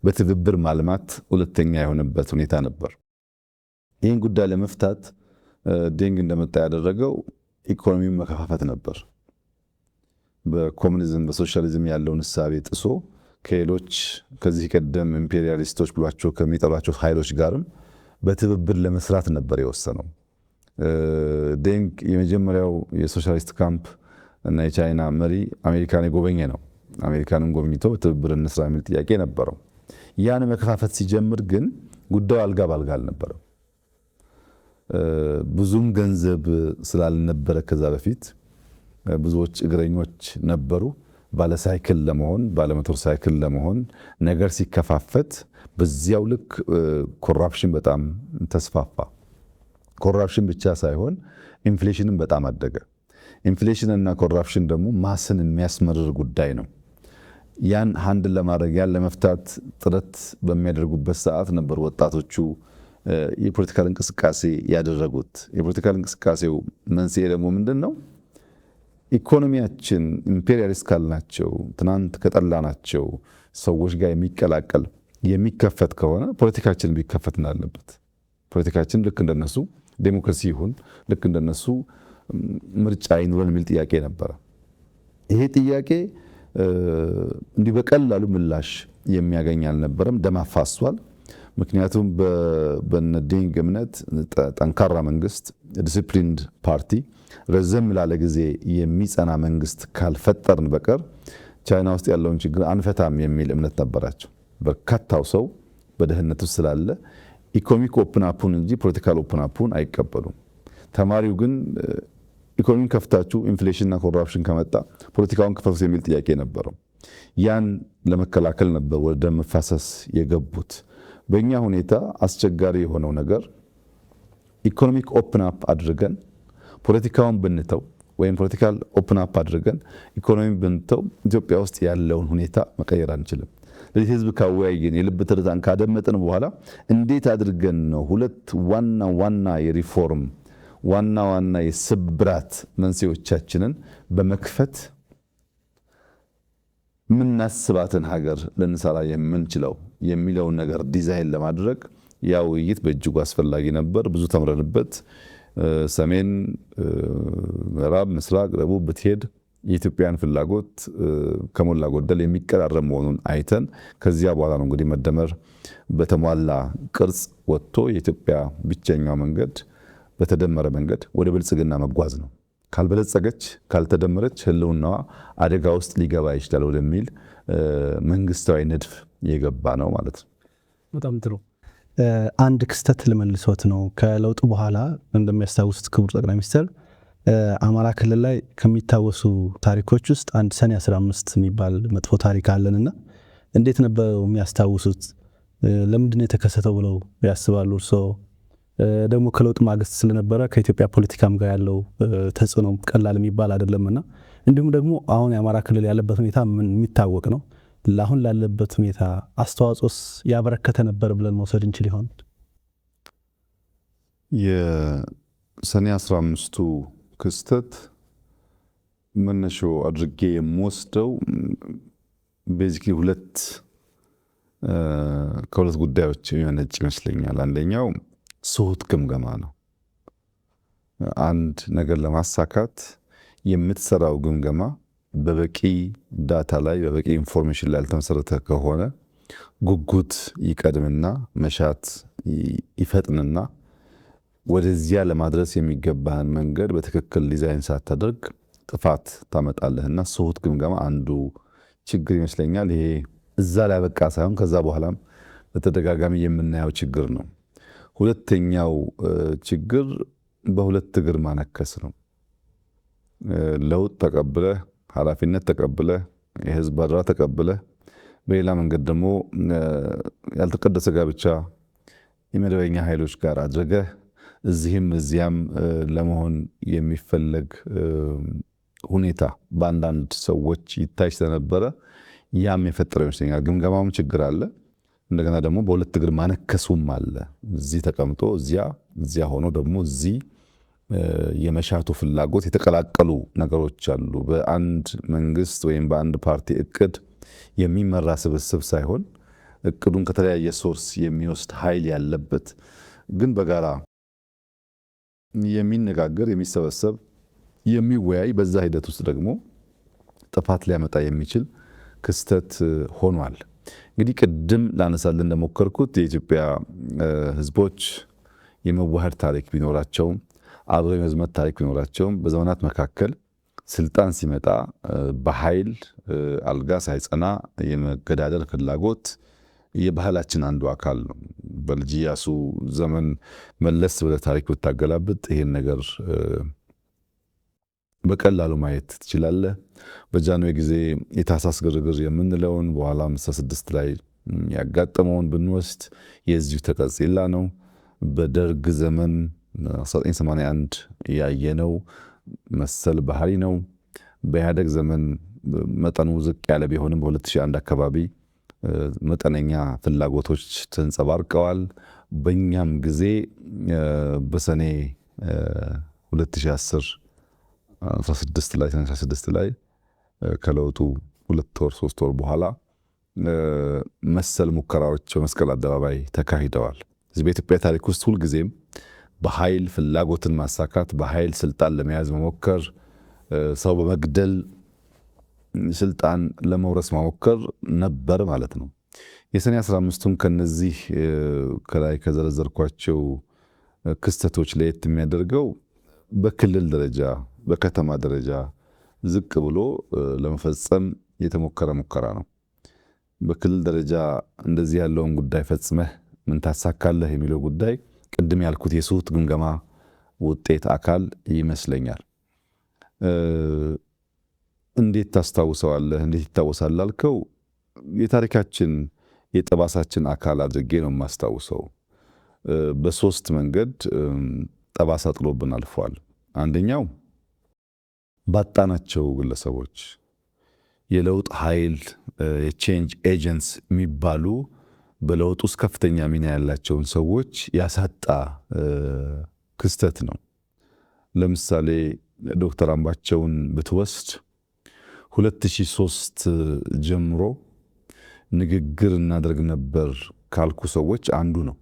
በትብብር ማልማት ሁለተኛ የሆነበት ሁኔታ ነበር። ይህን ጉዳይ ለመፍታት ዴንግ እንደመጣ ያደረገው ኢኮኖሚውን መከፋፈት ነበር። በኮሙኒዝም በሶሻሊዝም ያለውን እሳቤ ጥሶ ከሌሎች ከዚህ ቀደም ኢምፔሪያሊስቶች ብሏቸው ከሚጠሯቸው ኃይሎች ጋርም በትብብር ለመስራት ነበር የወሰነው። ዴንግ የመጀመሪያው የሶሻሊስት ካምፕ እና የቻይና መሪ አሜሪካን የጎበኘ ነው። አሜሪካንን ጎብኝቶ በትብብር እንስራ የሚል ጥያቄ ነበረው። ያን መከፋፈት ሲጀምር ግን ጉዳዩ አልጋ ባልጋ አልነበረም። ብዙም ገንዘብ ስላልነበረ ከዛ በፊት ብዙዎች እግረኞች ነበሩ። ባለሳይክል ለመሆን ባለሞተር ሳይክል ለመሆን ነገር ሲከፋፈት በዚያው ልክ ኮራፕሽን በጣም ተስፋፋ። ኮራፕሽን ብቻ ሳይሆን ኢንፍሌሽንም በጣም አደገ። ኢንፍሌሽን እና ኮራፕሽን ደግሞ ማስን የሚያስመርር ጉዳይ ነው። ያን ሃንድል ለማድረግ ያን ለመፍታት ጥረት በሚያደርጉበት ሰዓት ነበር ወጣቶቹ የፖለቲካል እንቅስቃሴ ያደረጉት። የፖለቲካል እንቅስቃሴው መንስኤ ደግሞ ምንድን ነው? ኢኮኖሚያችን ኢምፔሪያሊስት ካልናቸው ትናንት ከጠላናቸው ሰዎች ጋር የሚቀላቀል የሚከፈት ከሆነ ፖለቲካችን ቢከፈት እንዳለበት፣ ፖለቲካችን ልክ እንደነሱ ዴሞክራሲ ይሁን፣ ልክ እንደነሱ ምርጫ ይኑረን የሚል ጥያቄ ነበረ። ይሄ ጥያቄ እንዲህ በቀላሉ ምላሽ የሚያገኝ አልነበረም። ደም አፋሷል። ምክንያቱም በነ ዴንግ እምነት ጠንካራ መንግስት፣ ዲሲፕሊንድ ፓርቲ፣ ረዘም ላለ ጊዜ የሚጸና መንግስት ካልፈጠርን በቀር ቻይና ውስጥ ያለውን ችግር አንፈታም የሚል እምነት ነበራቸው። በርካታው ሰው በድህነት ውስጥ ስላለ ኢኮኖሚክ ኦፕን አፑን እንጂ ፖለቲካል ኦፕን አፑን አይቀበሉም። ተማሪው ግን ኢኮኖሚን ከፍታችሁ ኢንፍሌሽንና ኮራፕሽን ከመጣ ፖለቲካውን ክፈቱት የሚል ጥያቄ ነበረው። ያን ለመከላከል ነበር ወደ ደም መፋሰስ የገቡት። በእኛ ሁኔታ አስቸጋሪ የሆነው ነገር ኢኮኖሚክ ኦፕን አፕ አድርገን ፖለቲካውን ብንተው ወይም ፖለቲካል ኦፕን አፕ አድርገን ኢኮኖሚ ብንተው ኢትዮጵያ ውስጥ ያለውን ሁኔታ መቀየር አንችልም። ለዚህ ህዝብ ካወያየን የልብ ትርታን ካደመጥን በኋላ እንዴት አድርገን ነው ሁለት ዋና የሪፎርም ዋና የስብራት መንስኤዎቻችንን በመክፈት ምናስባትን ሀገር ልንሰራ የምንችለው የሚለውን ነገር ዲዛይን ለማድረግ ያ ውይይት በእጅጉ አስፈላጊ ነበር። ብዙ ተምረንበት ሰሜን፣ ምዕራብ፣ ምስራቅ፣ ደቡብ ብትሄድ የኢትዮጵያን ፍላጎት ከሞላ ጎደል የሚቀራረብ መሆኑን አይተን ከዚያ በኋላ ነው እንግዲህ መደመር በተሟላ ቅርጽ ወጥቶ የኢትዮጵያ ብቸኛው መንገድ በተደመረ መንገድ ወደ ብልጽግና መጓዝ ነው። ካልበለጸገች ካልተደመረች ህልውናዋ አደጋ ውስጥ ሊገባ ይችላል ወደሚል መንግስታዊ ንድፍ የገባ ነው ማለት ነው። በጣም ጥሩ። አንድ ክስተት ልመልሶት ነው። ከለውጡ በኋላ እንደሚያስታውሱት ክቡር ጠቅላይ ሚኒስትር አማራ ክልል ላይ ከሚታወሱ ታሪኮች ውስጥ አንድ ሰኔ 15 የሚባል መጥፎ ታሪክ አለንና እንዴት ነበር የሚያስታውሱት? ለምንድን የተከሰተው ብለው ያስባሉ እርስዎ? ደግሞ ከለውጥ ማግስት ስለነበረ ከኢትዮጵያ ፖለቲካም ጋር ያለው ተጽዕኖ ቀላል የሚባል አይደለምና እንዲሁም ደግሞ አሁን የአማራ ክልል ያለበት ሁኔታ ምን የሚታወቅ ነው። ለአሁን ላለበት ሁኔታ አስተዋጽኦስ ያበረከተ ነበር ብለን መውሰድ እንችል ይሆን? የሰኔ 15ቱ ክስተት መነሾ አድርጌ የምወስደው ቤዚክሊ ከሁለት ጉዳዮች የሚመነጭ ይመስለኛል። አንደኛው ስሁት ግምገማ ነው። አንድ ነገር ለማሳካት የምትሰራው ግምገማ በበቂ ዳታ ላይ በበቂ ኢንፎርሜሽን ላይ ያልተመሰረተ ከሆነ ጉጉት ይቀድምና መሻት ይፈጥንና ወደዚያ ለማድረስ የሚገባህን መንገድ በትክክል ዲዛይን ሳታደርግ ጥፋት ታመጣለህና ስሁት ግምገማ አንዱ ችግር ይመስለኛል። ይሄ እዛ ላይ በቃ ሳይሆን ከዛ በኋላም በተደጋጋሚ የምናየው ችግር ነው። ሁለተኛው ችግር በሁለት እግር ማነከስ ነው። ለውጥ ተቀብለህ ኃላፊነት ተቀብለህ የህዝብ አደራ ተቀብለህ በሌላ መንገድ ደግሞ ያልተቀደሰ ጋብቻ የመደበኛ ኃይሎች ጋር አድርገህ እዚህም እዚያም ለመሆን የሚፈለግ ሁኔታ በአንዳንድ ሰዎች ይታይ ስለነበረ ያም የፈጠረው ይመስለኛል። ግምገማውም ችግር አለ፣ እንደገና ደግሞ በሁለት እግር ማነከሱም አለ። እዚህ ተቀምጦ እዚያ ሆኖ ደግሞ እዚህ የመሻቱ ፍላጎት የተቀላቀሉ ነገሮች አሉ። በአንድ መንግስት ወይም በአንድ ፓርቲ እቅድ የሚመራ ስብስብ ሳይሆን እቅዱን ከተለያየ ሶርስ የሚወስድ ኃይል ያለበት ግን በጋራ የሚነጋገር የሚሰበሰብ የሚወያይ በዛ ሂደት ውስጥ ደግሞ ጥፋት ሊያመጣ የሚችል ክስተት ሆኗል። እንግዲህ ቅድም ላነሳልን እንደሞከርኩት የኢትዮጵያ ህዝቦች የመዋሃድ ታሪክ ቢኖራቸውም አብረው የመዝመት ታሪክ ቢኖራቸውም በዘመናት መካከል ስልጣን ሲመጣ በኃይል አልጋ ሳይጸና የመገዳደር ፍላጎት የባህላችን አንዱ አካል ነው። በልጅ ኢያሱ ዘመን መለስ ወደ ታሪክ ብታገላብጥ ይሄን ነገር በቀላሉ ማየት ትችላለህ። በጃንሆይ ጊዜ የታህሳስ ግርግር የምንለውን በኋላ 56 ላይ ያጋጠመውን ብንወስድ የዚሁ ተቀጽላ ነው። በደርግ ዘመን 1981 ያየነው መሰል ባህሪ ነው። በኢህአደግ ዘመን መጠኑ ዝቅ ያለ ቢሆንም በ2001 አካባቢ መጠነኛ ፍላጎቶች ተንጸባርቀዋል። በእኛም ጊዜ በሰኔ 2010 16 ላይ ከለውጡ 2 ወር 3 ወር በኋላ መሰል ሙከራዎች በመስቀል አደባባይ ተካሂደዋል። እዚህ በኢትዮጵያ ታሪክ ውስጥ ሁልጊዜም በኃይል ፍላጎትን ማሳካት፣ በኃይል ስልጣን ለመያዝ መሞከር፣ ሰው በመግደል ስልጣን ለመውረስ መሞከር ነበር ማለት ነው። የሰኔ 15ቱን ከነዚህ ከላይ ከዘረዘርኳቸው ክስተቶች ለየት የሚያደርገው በክልል ደረጃ በከተማ ደረጃ ዝቅ ብሎ ለመፈጸም የተሞከረ ሙከራ ነው። በክልል ደረጃ እንደዚህ ያለውን ጉዳይ ፈጽመህ ምን ታሳካለህ የሚለው ጉዳይ ቅድም ያልኩት የስሁት ግምገማ ውጤት አካል ይመስለኛል። እንዴት ታስታውሰዋለህ? እንዴት ይታወሳል ላልከው የታሪካችን የጠባሳችን አካል አድርጌ ነው የማስታውሰው። በሶስት መንገድ ጠባሳ ጥሎብን አልፏል። አንደኛው ባጣናቸው ግለሰቦች የለውጥ ኃይል የቼንጅ ኤጀንትስ የሚባሉ በለውጥ ውስጥ ከፍተኛ ሚና ያላቸውን ሰዎች ያሳጣ ክስተት ነው። ለምሳሌ ዶክተር አምባቸውን ብትወስድ 2003 ጀምሮ ንግግር እናደርግ ነበር ካልኩ ሰዎች አንዱ ነው።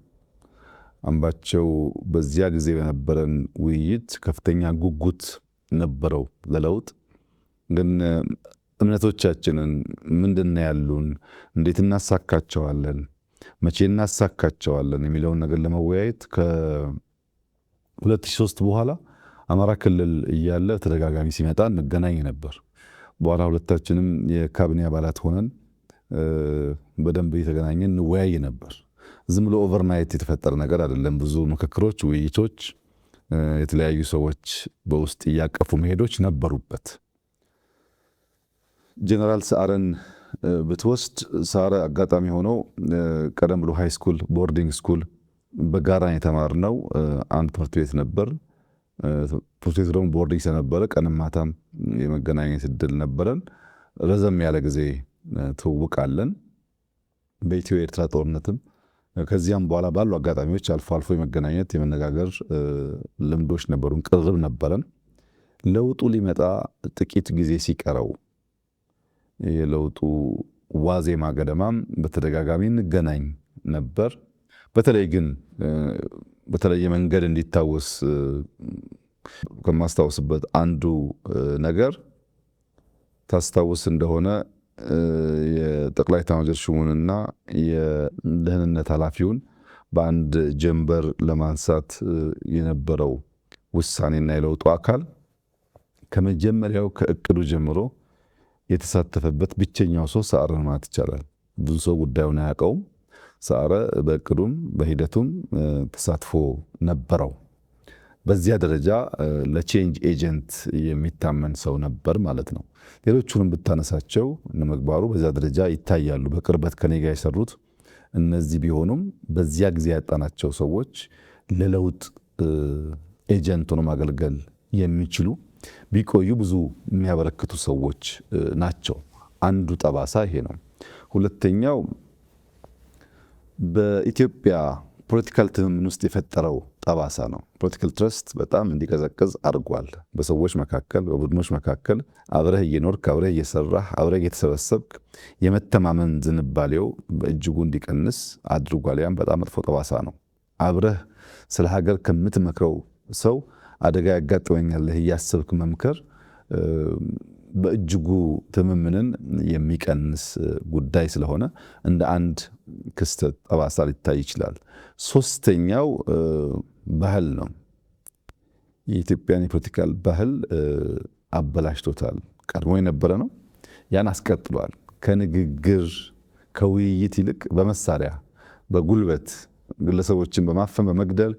አምባቸው በዚያ ጊዜ በነበረን ውይይት ከፍተኛ ጉጉት ነበረው ለለውጥ። ግን እምነቶቻችንን ምንድነው ያሉን፣ እንዴት እናሳካቸዋለን፣ መቼ እናሳካቸዋለን የሚለውን ነገር ለመወያየት ከ2003 በኋላ አማራ ክልል እያለ ተደጋጋሚ ሲመጣ እንገናኝ ነበር። በኋላ ሁለታችንም የካቢኔ አባላት ሆነን በደንብ እየተገናኘን እንወያይ ነበር። ዝም ብሎ ኦቨርናይት የተፈጠረ ነገር አይደለም። ብዙ ምክክሮች፣ ውይይቶች፣ የተለያዩ ሰዎች በውስጥ እያቀፉ መሄዶች ነበሩበት። ጀነራል ሰዓረን ብትወስድ ሰዓረ አጋጣሚ ሆነው ቀደም ብሎ ሃይ ስኩል ቦርዲንግ ስኩል በጋራ የተማርነው አንድ ትምህርት ቤት ነበር። ትምህርት ቤቱ ደግሞ ቦርዲንግ ስለነበረ ቀንም ማታም የመገናኘት እድል ነበረን። ረዘም ያለ ጊዜ ትውውቃለን። በኢትዮ ኤርትራ ጦርነትም ከዚያም በኋላ ባሉ አጋጣሚዎች አልፎ አልፎ የመገናኘት የመነጋገር ልምዶች ነበሩን፣ ቅርብ ነበረን። ለውጡ ሊመጣ ጥቂት ጊዜ ሲቀረው የለውጡ ዋዜማ ገደማም በተደጋጋሚ እንገናኝ ነበር። በተለይ ግን በተለየ መንገድ እንዲታወስ ከማስታወስበት አንዱ ነገር ታስታውስ እንደሆነ የጠቅላይ ኤታማዦር ሹሙንና የደህንነት ኃላፊውን በአንድ ጀንበር ለማንሳት የነበረው ውሳኔና የለውጡ አካል ከመጀመሪያው ከእቅዱ ጀምሮ የተሳተፈበት ብቸኛው ሰው ሰዓረ ማለት ይቻላል። ብዙ ሰው ጉዳዩን አያውቀውም። ሰዓረ በእቅዱም በሂደቱም ተሳትፎ ነበረው። በዚያ ደረጃ ለቼንጅ ኤጀንት የሚታመን ሰው ነበር ማለት ነው። ሌሎቹንም ብታነሳቸው እነ ምግባሩ በዚያ ደረጃ ይታያሉ። በቅርበት ከኔ ጋር የሰሩት እነዚህ ቢሆኑም በዚያ ጊዜ ያጣናቸው ሰዎች ለለውጥ ኤጀንት ሆኖ ማገልገል የሚችሉ ቢቆዩ ብዙ የሚያበረክቱ ሰዎች ናቸው። አንዱ ጠባሳ ይሄ ነው። ሁለተኛው በኢትዮጵያ ፖለቲካል ትምምን ውስጥ የፈጠረው ጠባሳ ነው። ፖለቲካል ትረስት በጣም እንዲቀዘቅዝ አድርጓል። በሰዎች መካከል፣ በቡድኖች መካከል አብረህ እየኖርክ አብረህ እየሰራህ አብረህ እየተሰበሰብክ የመተማመን ዝንባሌው በእጅጉ እንዲቀንስ አድርጓል። ያም በጣም መጥፎ ጠባሳ ነው። አብረህ ስለ ሀገር ከምትመክረው ሰው አደጋ ያጋጥመኛል እያሰብክ መምከር በእጅጉ ትምምንን የሚቀንስ ጉዳይ ስለሆነ እንደ አንድ ክስተት ጠባሳ ሊታይ ይችላል። ሶስተኛው ባህል ነው። የኢትዮጵያን የፖለቲካል ባህል አበላሽቶታል። ቀድሞ የነበረ ነው፣ ያን አስቀጥሏል። ከንግግር ከውይይት ይልቅ በመሳሪያ በጉልበት ግለሰቦችን በማፈን በመግደል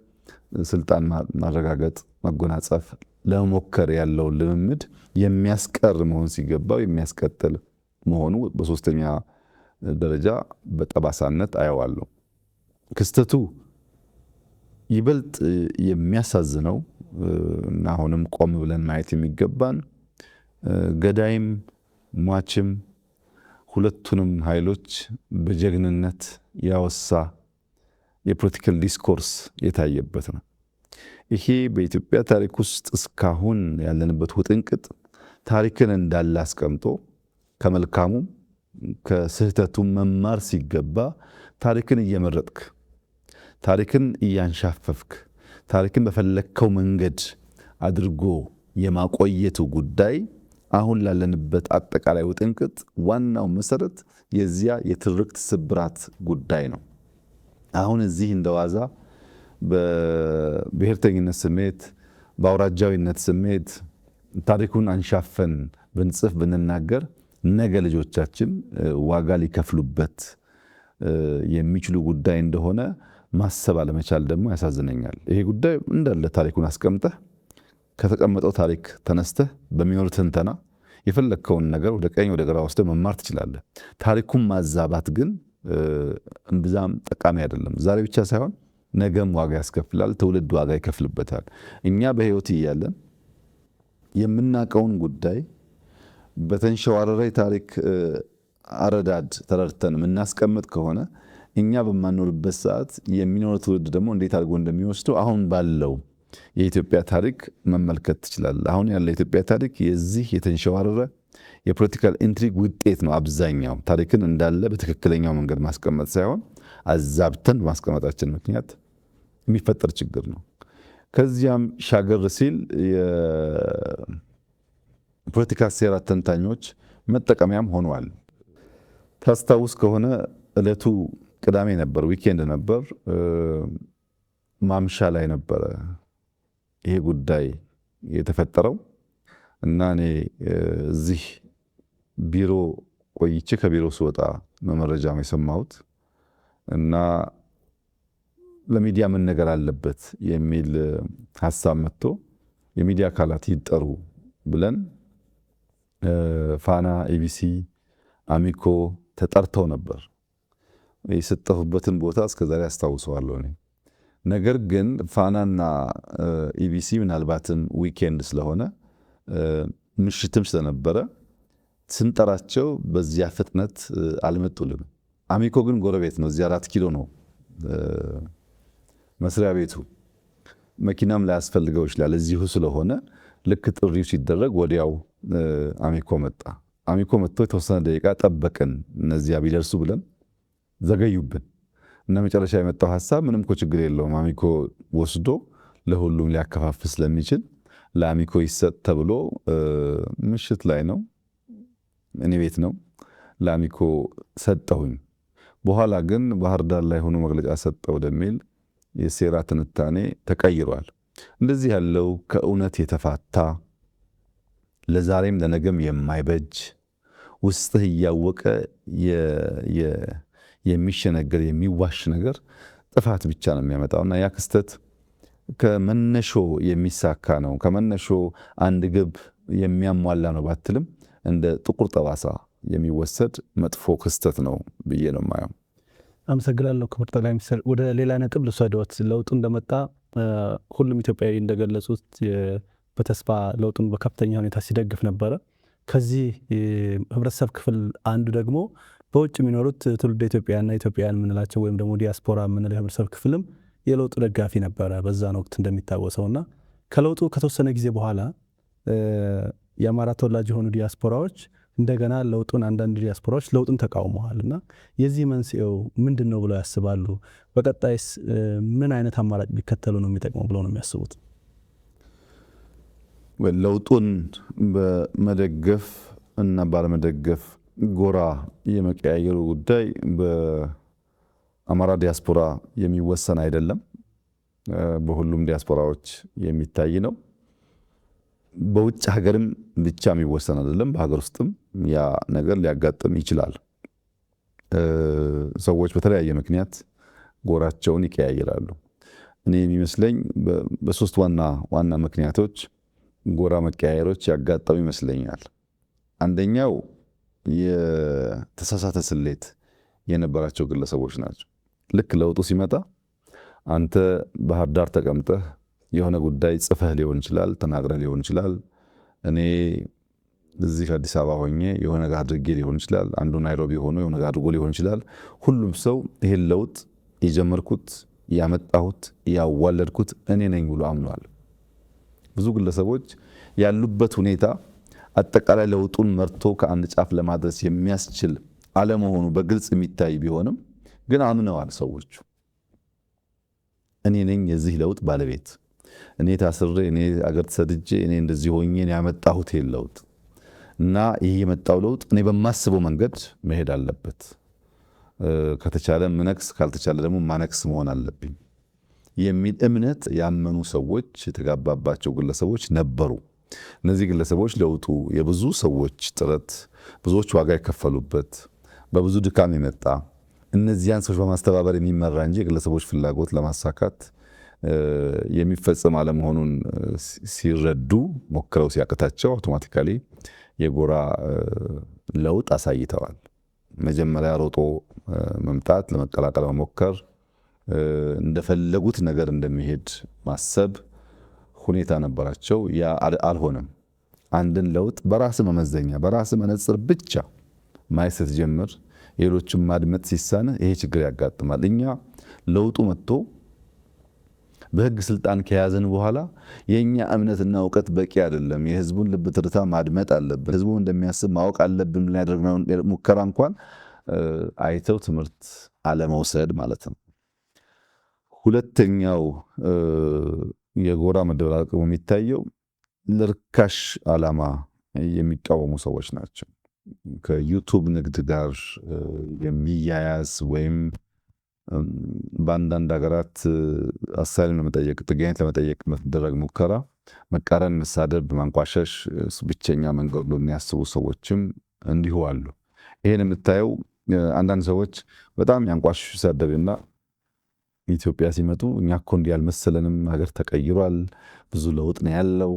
ስልጣን ማረጋገጥ ማጎናጸፍ ለመሞከር ያለውን ልምምድ የሚያስቀር መሆን ሲገባው የሚያስቀጥል መሆኑ በሶስተኛ ደረጃ በጠባሳነት አየዋለሁ። ክስተቱ ይበልጥ የሚያሳዝነው እና አሁንም ቆም ብለን ማየት የሚገባን ገዳይም ሟችም ሁለቱንም ኃይሎች በጀግንነት ያወሳ የፖለቲካል ዲስኮርስ የታየበት ነው። ይሄ በኢትዮጵያ ታሪክ ውስጥ እስካሁን ያለንበት ውጥንቅጥ ታሪክን እንዳለ አስቀምጦ ከመልካሙ ከስህተቱ መማር ሲገባ ታሪክን እየመረጥክ ታሪክን እያንሻፈፍክ ታሪክን በፈለግከው መንገድ አድርጎ የማቆየቱ ጉዳይ አሁን ላለንበት አጠቃላይ ውጥንቅጥ ዋናው መሰረት የዚያ የትርክት ስብራት ጉዳይ ነው። አሁን እዚህ እንደዋዛ በብሔርተኝነት ስሜት በአውራጃዊነት ስሜት ታሪኩን አንሻፈን ብንጽፍ ብንናገር ነገ ልጆቻችን ዋጋ ሊከፍሉበት የሚችሉ ጉዳይ እንደሆነ ማሰብ አለመቻል ደግሞ ያሳዝነኛል። ይሄ ጉዳይ እንዳለ ታሪኩን አስቀምጠህ ከተቀመጠው ታሪክ ተነስተህ በሚኖር ትንተና የፈለግከውን ነገር ወደ ቀኝ ወደ ግራ ወስደህ መማር ትችላለህ። ታሪኩን ማዛባት ግን እምብዛም ጠቃሚ አይደለም። ዛሬ ብቻ ሳይሆን ነገም ዋጋ ያስከፍላል። ትውልድ ዋጋ ይከፍልበታል። እኛ በህይወት እያለን የምናውቀውን ጉዳይ በተንሸዋረረ ታሪክ አረዳድ ተረድተን የምናስቀምጥ ከሆነ እኛ በማንኖርበት ሰዓት የሚኖር ትውልድ ደግሞ እንዴት አድርጎ እንደሚወስደው አሁን ባለው የኢትዮጵያ ታሪክ መመልከት ትችላለህ። አሁን ያለው የኢትዮጵያ ታሪክ የዚህ የተንሸዋረረ የፖለቲካል ኢንትሪግ ውጤት ነው። አብዛኛው ታሪክን እንዳለ በትክክለኛው መንገድ ማስቀመጥ ሳይሆን አዛብተን በማስቀመጣችን ምክንያት የሚፈጠር ችግር ነው። ከዚያም ሻገር ሲል የፖለቲካ ሴራ ተንታኞች መጠቀሚያም ሆነዋል። ታስታውስ ከሆነ እለቱ ቅዳሜ ነበር፣ ዊኬንድ ነበር። ማምሻ ላይ ነበረ ይሄ ጉዳይ የተፈጠረው እና እኔ እዚህ ቢሮ ቆይቼ ከቢሮ ስወጣ መረጃ የሰማሁት እና ለሚዲያ ምን ነገር አለበት የሚል ሐሳብ መጥቶ የሚዲያ አካላት ይጠሩ ብለን ፋና፣ ኢቢሲ፣ አሚኮ ተጠርተው ነበር። የሰጠሁበትን ቦታ እስከዛሬ አስታውሰዋለሁ እኔ። ነገር ግን ፋናና ኢቢሲ ምናልባትም ዊኬንድ ስለሆነ ምሽትም ስለነበረ ስንጠራቸው በዚያ ፍጥነት አልመጡልንም። አሚኮ ግን ጎረቤት ነው፣ እዚያ 4 ኪሎ ነው መስሪያ ቤቱ። መኪናም ላያስፈልገው ይችላል። እዚሁ ስለሆነ ልክ ጥሪው ሲደረግ ወዲያው አሚኮ መጣ። አሚኮ መጥቶ የተወሰነ ደቂቃ ጠበቅን እነዚያ ቢደርሱ ብለን ዘገዩብን እና መጨረሻ የመጣው ሀሳብ ምንም እኮ ችግር የለውም አሚኮ ወስዶ ለሁሉም ሊያከፋፍል ስለሚችል ለአሚኮ ይሰጥ ተብሎ ምሽት ላይ ነው እኔ ቤት ነው ለአሚኮ ሰጠሁኝ። በኋላ ግን ባህር ዳር ላይ ሆኖ መግለጫ ሰጠ ወደሚል የሴራ ትንታኔ ተቀይሯል። እንደዚህ ያለው ከእውነት የተፋታ ለዛሬም ለነገም የማይበጅ ውስጥህ እያወቀ የሚሸነገር የሚዋሽ ነገር ጥፋት ብቻ ነው የሚያመጣውና ያ ክስተት ከመነሾ የሚሳካ ነው። ከመነሾ አንድ ግብ የሚያሟላ ነው ባትልም እንደ ጥቁር ጠባሳ የሚወሰድ መጥፎ ክስተት ነው ብዬ ነው የማየው። አመሰግናለሁ ክቡር ጠቅላይ ሚኒስትር። ወደ ሌላ ነጥብ ልውሰድዎት። ለውጡ እንደመጣ ሁሉም ኢትዮጵያዊ እንደገለጹት በተስፋ ለውጡን በከፍተኛ ሁኔታ ሲደግፍ ነበረ። ከዚህ ህብረተሰብ ክፍል አንዱ ደግሞ በውጭ የሚኖሩት ትውልደ ኢትዮጵያና ኢትዮጵያውያን የምንላቸው ወይም ደግሞ ዲያስፖራ የምንለው የህብረተሰብ ክፍልም የለውጡ ደጋፊ ነበረ በዛን ወቅት እንደሚታወሰውና ከለውጡ ከተወሰነ ጊዜ በኋላ የአማራ ተወላጅ የሆኑ ዲያስፖራዎች እንደገና ለውጡን አንዳንድ ዲያስፖራዎች ለውጡን ተቃውመዋል እና የዚህ መንስኤው ምንድን ነው ብለው ያስባሉ? በቀጣይስ ምን አይነት አማራጭ ቢከተሉ ነው የሚጠቅመው ብለው ነው የሚያስቡት? ለውጡን በመደገፍ እና ባለመደገፍ ጎራ የመቀያየሩ ጉዳይ በአማራ ዲያስፖራ የሚወሰን አይደለም። በሁሉም ዲያስፖራዎች የሚታይ ነው። በውጭ ሀገርም ብቻ የሚወሰን አይደለም። በሀገር ውስጥም ያ ነገር ሊያጋጥም ይችላል። ሰዎች በተለያየ ምክንያት ጎራቸውን ይቀያየራሉ። እኔ የሚመስለኝ በሶስት ዋና ምክንያቶች ጎራ መቀያየሮች ያጋጠሙ ይመስለኛል። አንደኛው የተሳሳተ ስሌት የነበራቸው ግለሰቦች ናቸው። ልክ ለውጡ ሲመጣ አንተ ባህር ዳር ተቀምጠህ የሆነ ጉዳይ ጽፈህ ሊሆን ይችላል፣ ተናግረህ ሊሆን ይችላል። እኔ እዚህ አዲስ አበባ ሆኜ የሆነ ነገር አድርጌ ሊሆን ይችላል። አንዱ ናይሮቢ ሆኖ የሆነ ነገር አድርጎ ሊሆን ይችላል። ሁሉም ሰው ይሄን ለውጥ የጀመርኩት ያመጣሁት ያዋለድኩት እኔ ነኝ ብሎ አምኗል። ብዙ ግለሰቦች ያሉበት ሁኔታ አጠቃላይ ለውጡን መርቶ ከአንድ ጫፍ ለማድረስ የሚያስችል አለመሆኑ በግልጽ የሚታይ ቢሆንም ግን አምነዋል ሰዎቹ። እኔ ነኝ የዚህ ለውጥ ባለቤት፣ እኔ ታስሬ፣ እኔ አገር ተሰድጄ፣ እኔ እንደዚህ ሆኜ ያመጣሁት ይሄን ለውጥ እና ይሄ የመጣው ለውጥ እኔ በማስበው መንገድ መሄድ አለበት። ከተቻለ ምነክስ፣ ካልተቻለ ደግሞ ማነክስ መሆን አለብኝ የሚል እምነት ያመኑ ሰዎች የተጋባባቸው ግለሰቦች ነበሩ። እነዚህ ግለሰቦች ለውጡ የብዙ ሰዎች ጥረት፣ ብዙዎች ዋጋ የከፈሉበት፣ በብዙ ድካም የመጣ እነዚያን ሰዎች በማስተባበር የሚመራ እንጂ የግለሰቦች ፍላጎት ለማሳካት የሚፈጸም አለመሆኑን ሲረዱ ሞክረው ሲያቅታቸው አውቶማቲካሊ የጎራ ለውጥ አሳይተዋል። መጀመሪያ ሮጦ መምጣት፣ ለመቀላቀል መሞከር፣ እንደፈለጉት ነገር እንደሚሄድ ማሰብ ሁኔታ ነበራቸው። ያ አልሆነም። አንድን ለውጥ በራስ መመዘኛ በራስ መነጽር ብቻ ማየት ስትጀምር የሌሎችን ማድመጥ ሲሳነ ይሄ ችግር ያጋጥማል። እኛ ለውጡ መጥቶ በህግ ስልጣን ከያዘን በኋላ የኛ እምነትና እውቀት በቂ አይደለም። የህዝቡን ልብ ትርታ ማድመጥ አለብን። ህዝቡ እንደሚያስብ ማወቅ አለብን። ያደረግነው ሙከራ እንኳን አይተው ትምህርት አለመውሰድ ማለት ነው። ሁለተኛው የጎራ መደበላለቅ የሚታየው ለርካሽ ዓላማ የሚቃወሙ ሰዎች ናቸው። ከዩቱብ ንግድ ጋር የሚያያዝ ወይም በአንዳንድ ሀገራት አሳይለም ለመጠየቅ ጥገኝነት ለመጠየቅ የሚደረግ ሙከራ መቃረን፣ መሳደብ፣ ማንቋሸሽ ብቸኛ መንገድ ብሎ የሚያስቡ ሰዎችም እንዲሁ አሉ። ይሄን የምታየው አንዳንድ ሰዎች በጣም ያንቋሽሹ ሲሳደብና ኢትዮጵያ ሲመጡ እኛ እኮ እንዲህ ያልመሰለንም ሀገር ተቀይሯል፣ ብዙ ለውጥ ነው ያለው፣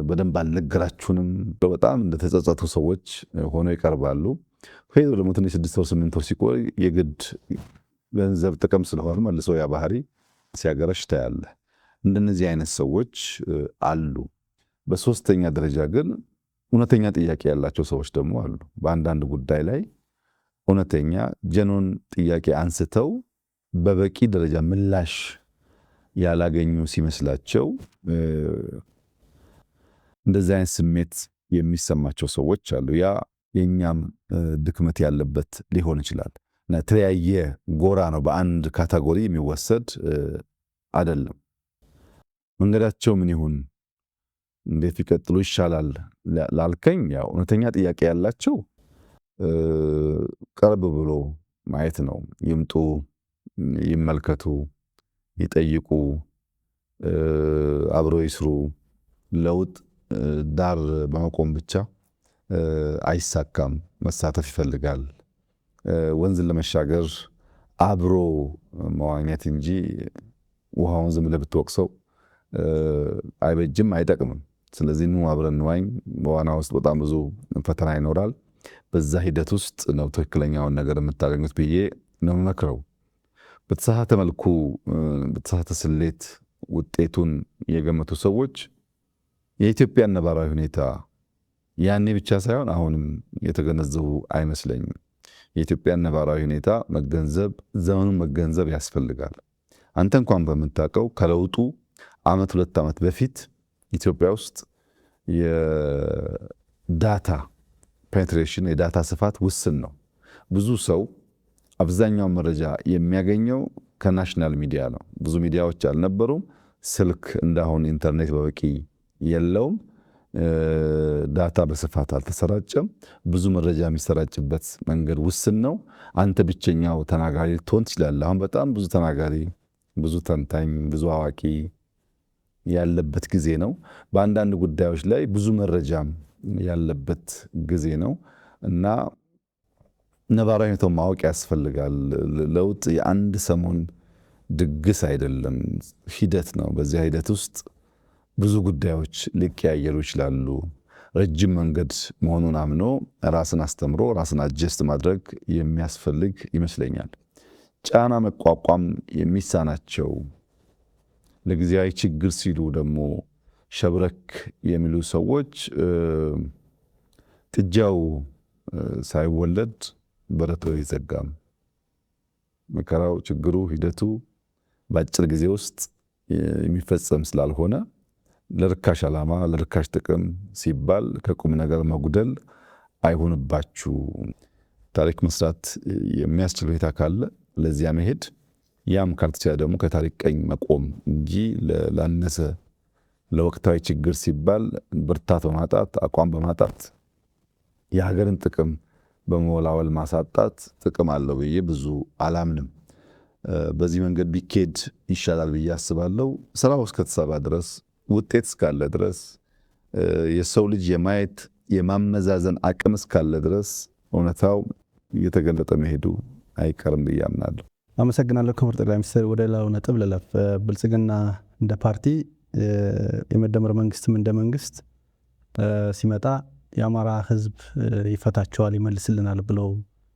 በደንብ አልነገራችሁንም፣ በጣም እንደተጸጸቱ ሰዎች ሆነው ይቀርባሉ። ሄዶ ደግሞ ትንሽ 6 ወር 8 ወር ሲቆይ የግድ ገንዘብ ጥቅም ስለሆነ መልሶ ያ ባህሪ ሲያገረሽ ታያለህ። እንደነዚህ አይነት ሰዎች አሉ። በሶስተኛ ደረጃ ግን እውነተኛ ጥያቄ ያላቸው ሰዎች ደግሞ አሉ። በአንዳንድ ጉዳይ ላይ እውነተኛ ጀኖን ጥያቄ አንስተው በበቂ ደረጃ ምላሽ ያላገኙ ሲመስላቸው እንደዚህ አይነት ስሜት የሚሰማቸው ሰዎች አሉ። ያ የኛም ድክመት ያለበት ሊሆን ይችላል። እና የተለያየ ጎራ ነው፣ በአንድ ካቴጎሪ የሚወሰድ አይደለም። መንገዳቸው ምን ይሁን፣ እንዴት ይቀጥሉ ይሻላል ላልከኝ፣ ያው እውነተኛ ጥያቄ ያላቸው ቀርብ ብሎ ማየት ነው። ይምጡ፣ ይመልከቱ፣ ይጠይቁ፣ አብሮ ይስሩ። ለውጥ ዳር በመቆም ብቻ አይሳካም፣ መሳተፍ ይፈልጋል። ወንዝን ለመሻገር አብሮ መዋኘት እንጂ ውሃውን ዝም ብለህ ብትወቅሰው አይበጅም፣ አይጠቅምም። ስለዚህ ኑ አብረን እንዋኝ። በዋና ውስጥ በጣም ብዙ ፈተና ይኖራል። በዛ ሂደት ውስጥ ነው ትክክለኛውን ነገር የምታገኙት ብዬ ነው መክረው። በተሳሳተ መልኩ በተሳሳተ ስሌት ውጤቱን የገመቱ ሰዎች የኢትዮጵያን ነባራዊ ሁኔታ ያኔ ብቻ ሳይሆን አሁንም የተገነዘቡ አይመስለኝም። የኢትዮጵያን ነባራዊ ሁኔታ መገንዘብ፣ ዘመኑን መገንዘብ ያስፈልጋል። አንተ እንኳን በምታውቀው ከለውጡ ዓመት 2 ዓመት በፊት ኢትዮጵያ ውስጥ የዳታ ፔኔትሬሽን የዳታ ስፋት ውስን ነው። ብዙ ሰው አብዛኛው መረጃ የሚያገኘው ከናሽናል ሚዲያ ነው። ብዙ ሚዲያዎች አልነበሩም። ስልክ እንዳሁን ኢንተርኔት በበቂ የለውም። ዳታ በስፋት አልተሰራጨም። ብዙ መረጃ የሚሰራጭበት መንገድ ውስን ነው። አንተ ብቸኛው ተናጋሪ ልትሆን ትችላለህ። አሁን በጣም ብዙ ተናጋሪ፣ ብዙ ተንታኝ፣ ብዙ አዋቂ ያለበት ጊዜ ነው። በአንዳንድ ጉዳዮች ላይ ብዙ መረጃም ያለበት ጊዜ ነው እና ነባራዊ ሁኔታውን ማወቅ ያስፈልጋል። ለውጥ የአንድ ሰሞን ድግስ አይደለም፣ ሂደት ነው። በዚያ ሂደት ውስጥ ብዙ ጉዳዮች ሊቀያየሩ ይችላሉ። ረጅም መንገድ መሆኑን አምኖ ራስን አስተምሮ ራስን አጀስት ማድረግ የሚያስፈልግ ይመስለኛል። ጫና መቋቋም የሚሳናቸው ለጊዜያዊ ችግር ሲሉ ደግሞ ሸብረክ የሚሉ ሰዎች ጥጃው ሳይወለድ በረቶ አይዘጋም። መከራው፣ ችግሩ፣ ሂደቱ በአጭር ጊዜ ውስጥ የሚፈጸም ስላልሆነ ለርካሽ ዓላማ ለርካሽ ጥቅም ሲባል ከቁም ነገር መጉደል አይሆንባችሁ። ታሪክ መስራት የሚያስችል ሁኔታ ካለ ለዚያ መሄድ፣ ያም ካልተቻለ ደግሞ ከታሪክ ቀኝ መቆም እንጂ ላነሰ ለወቅታዊ ችግር ሲባል ብርታት በማጣት አቋም በማጣት የሀገርን ጥቅም በመወላወል ማሳጣት ጥቅም አለው ብዬ ብዙ አላምንም። በዚህ መንገድ ቢኬድ ይሻላል ብዬ አስባለሁ። ስራው እስከተሰራ ድረስ ውጤት እስካለ ድረስ የሰው ልጅ የማየት የማመዛዘን አቅም እስካለ ድረስ እውነታው እየተገለጠ መሄዱ አይቀርም ብዬ አምናለሁ። አመሰግናለሁ ክቡር ጠቅላይ ሚኒስትር። ወደ ሌላው ነጥብ ልለፍ። ብልጽግና እንደ ፓርቲ የመደመር መንግስትም እንደ መንግስት ሲመጣ የአማራ ህዝብ ይፈታቸዋል ይመልስልናል ብለው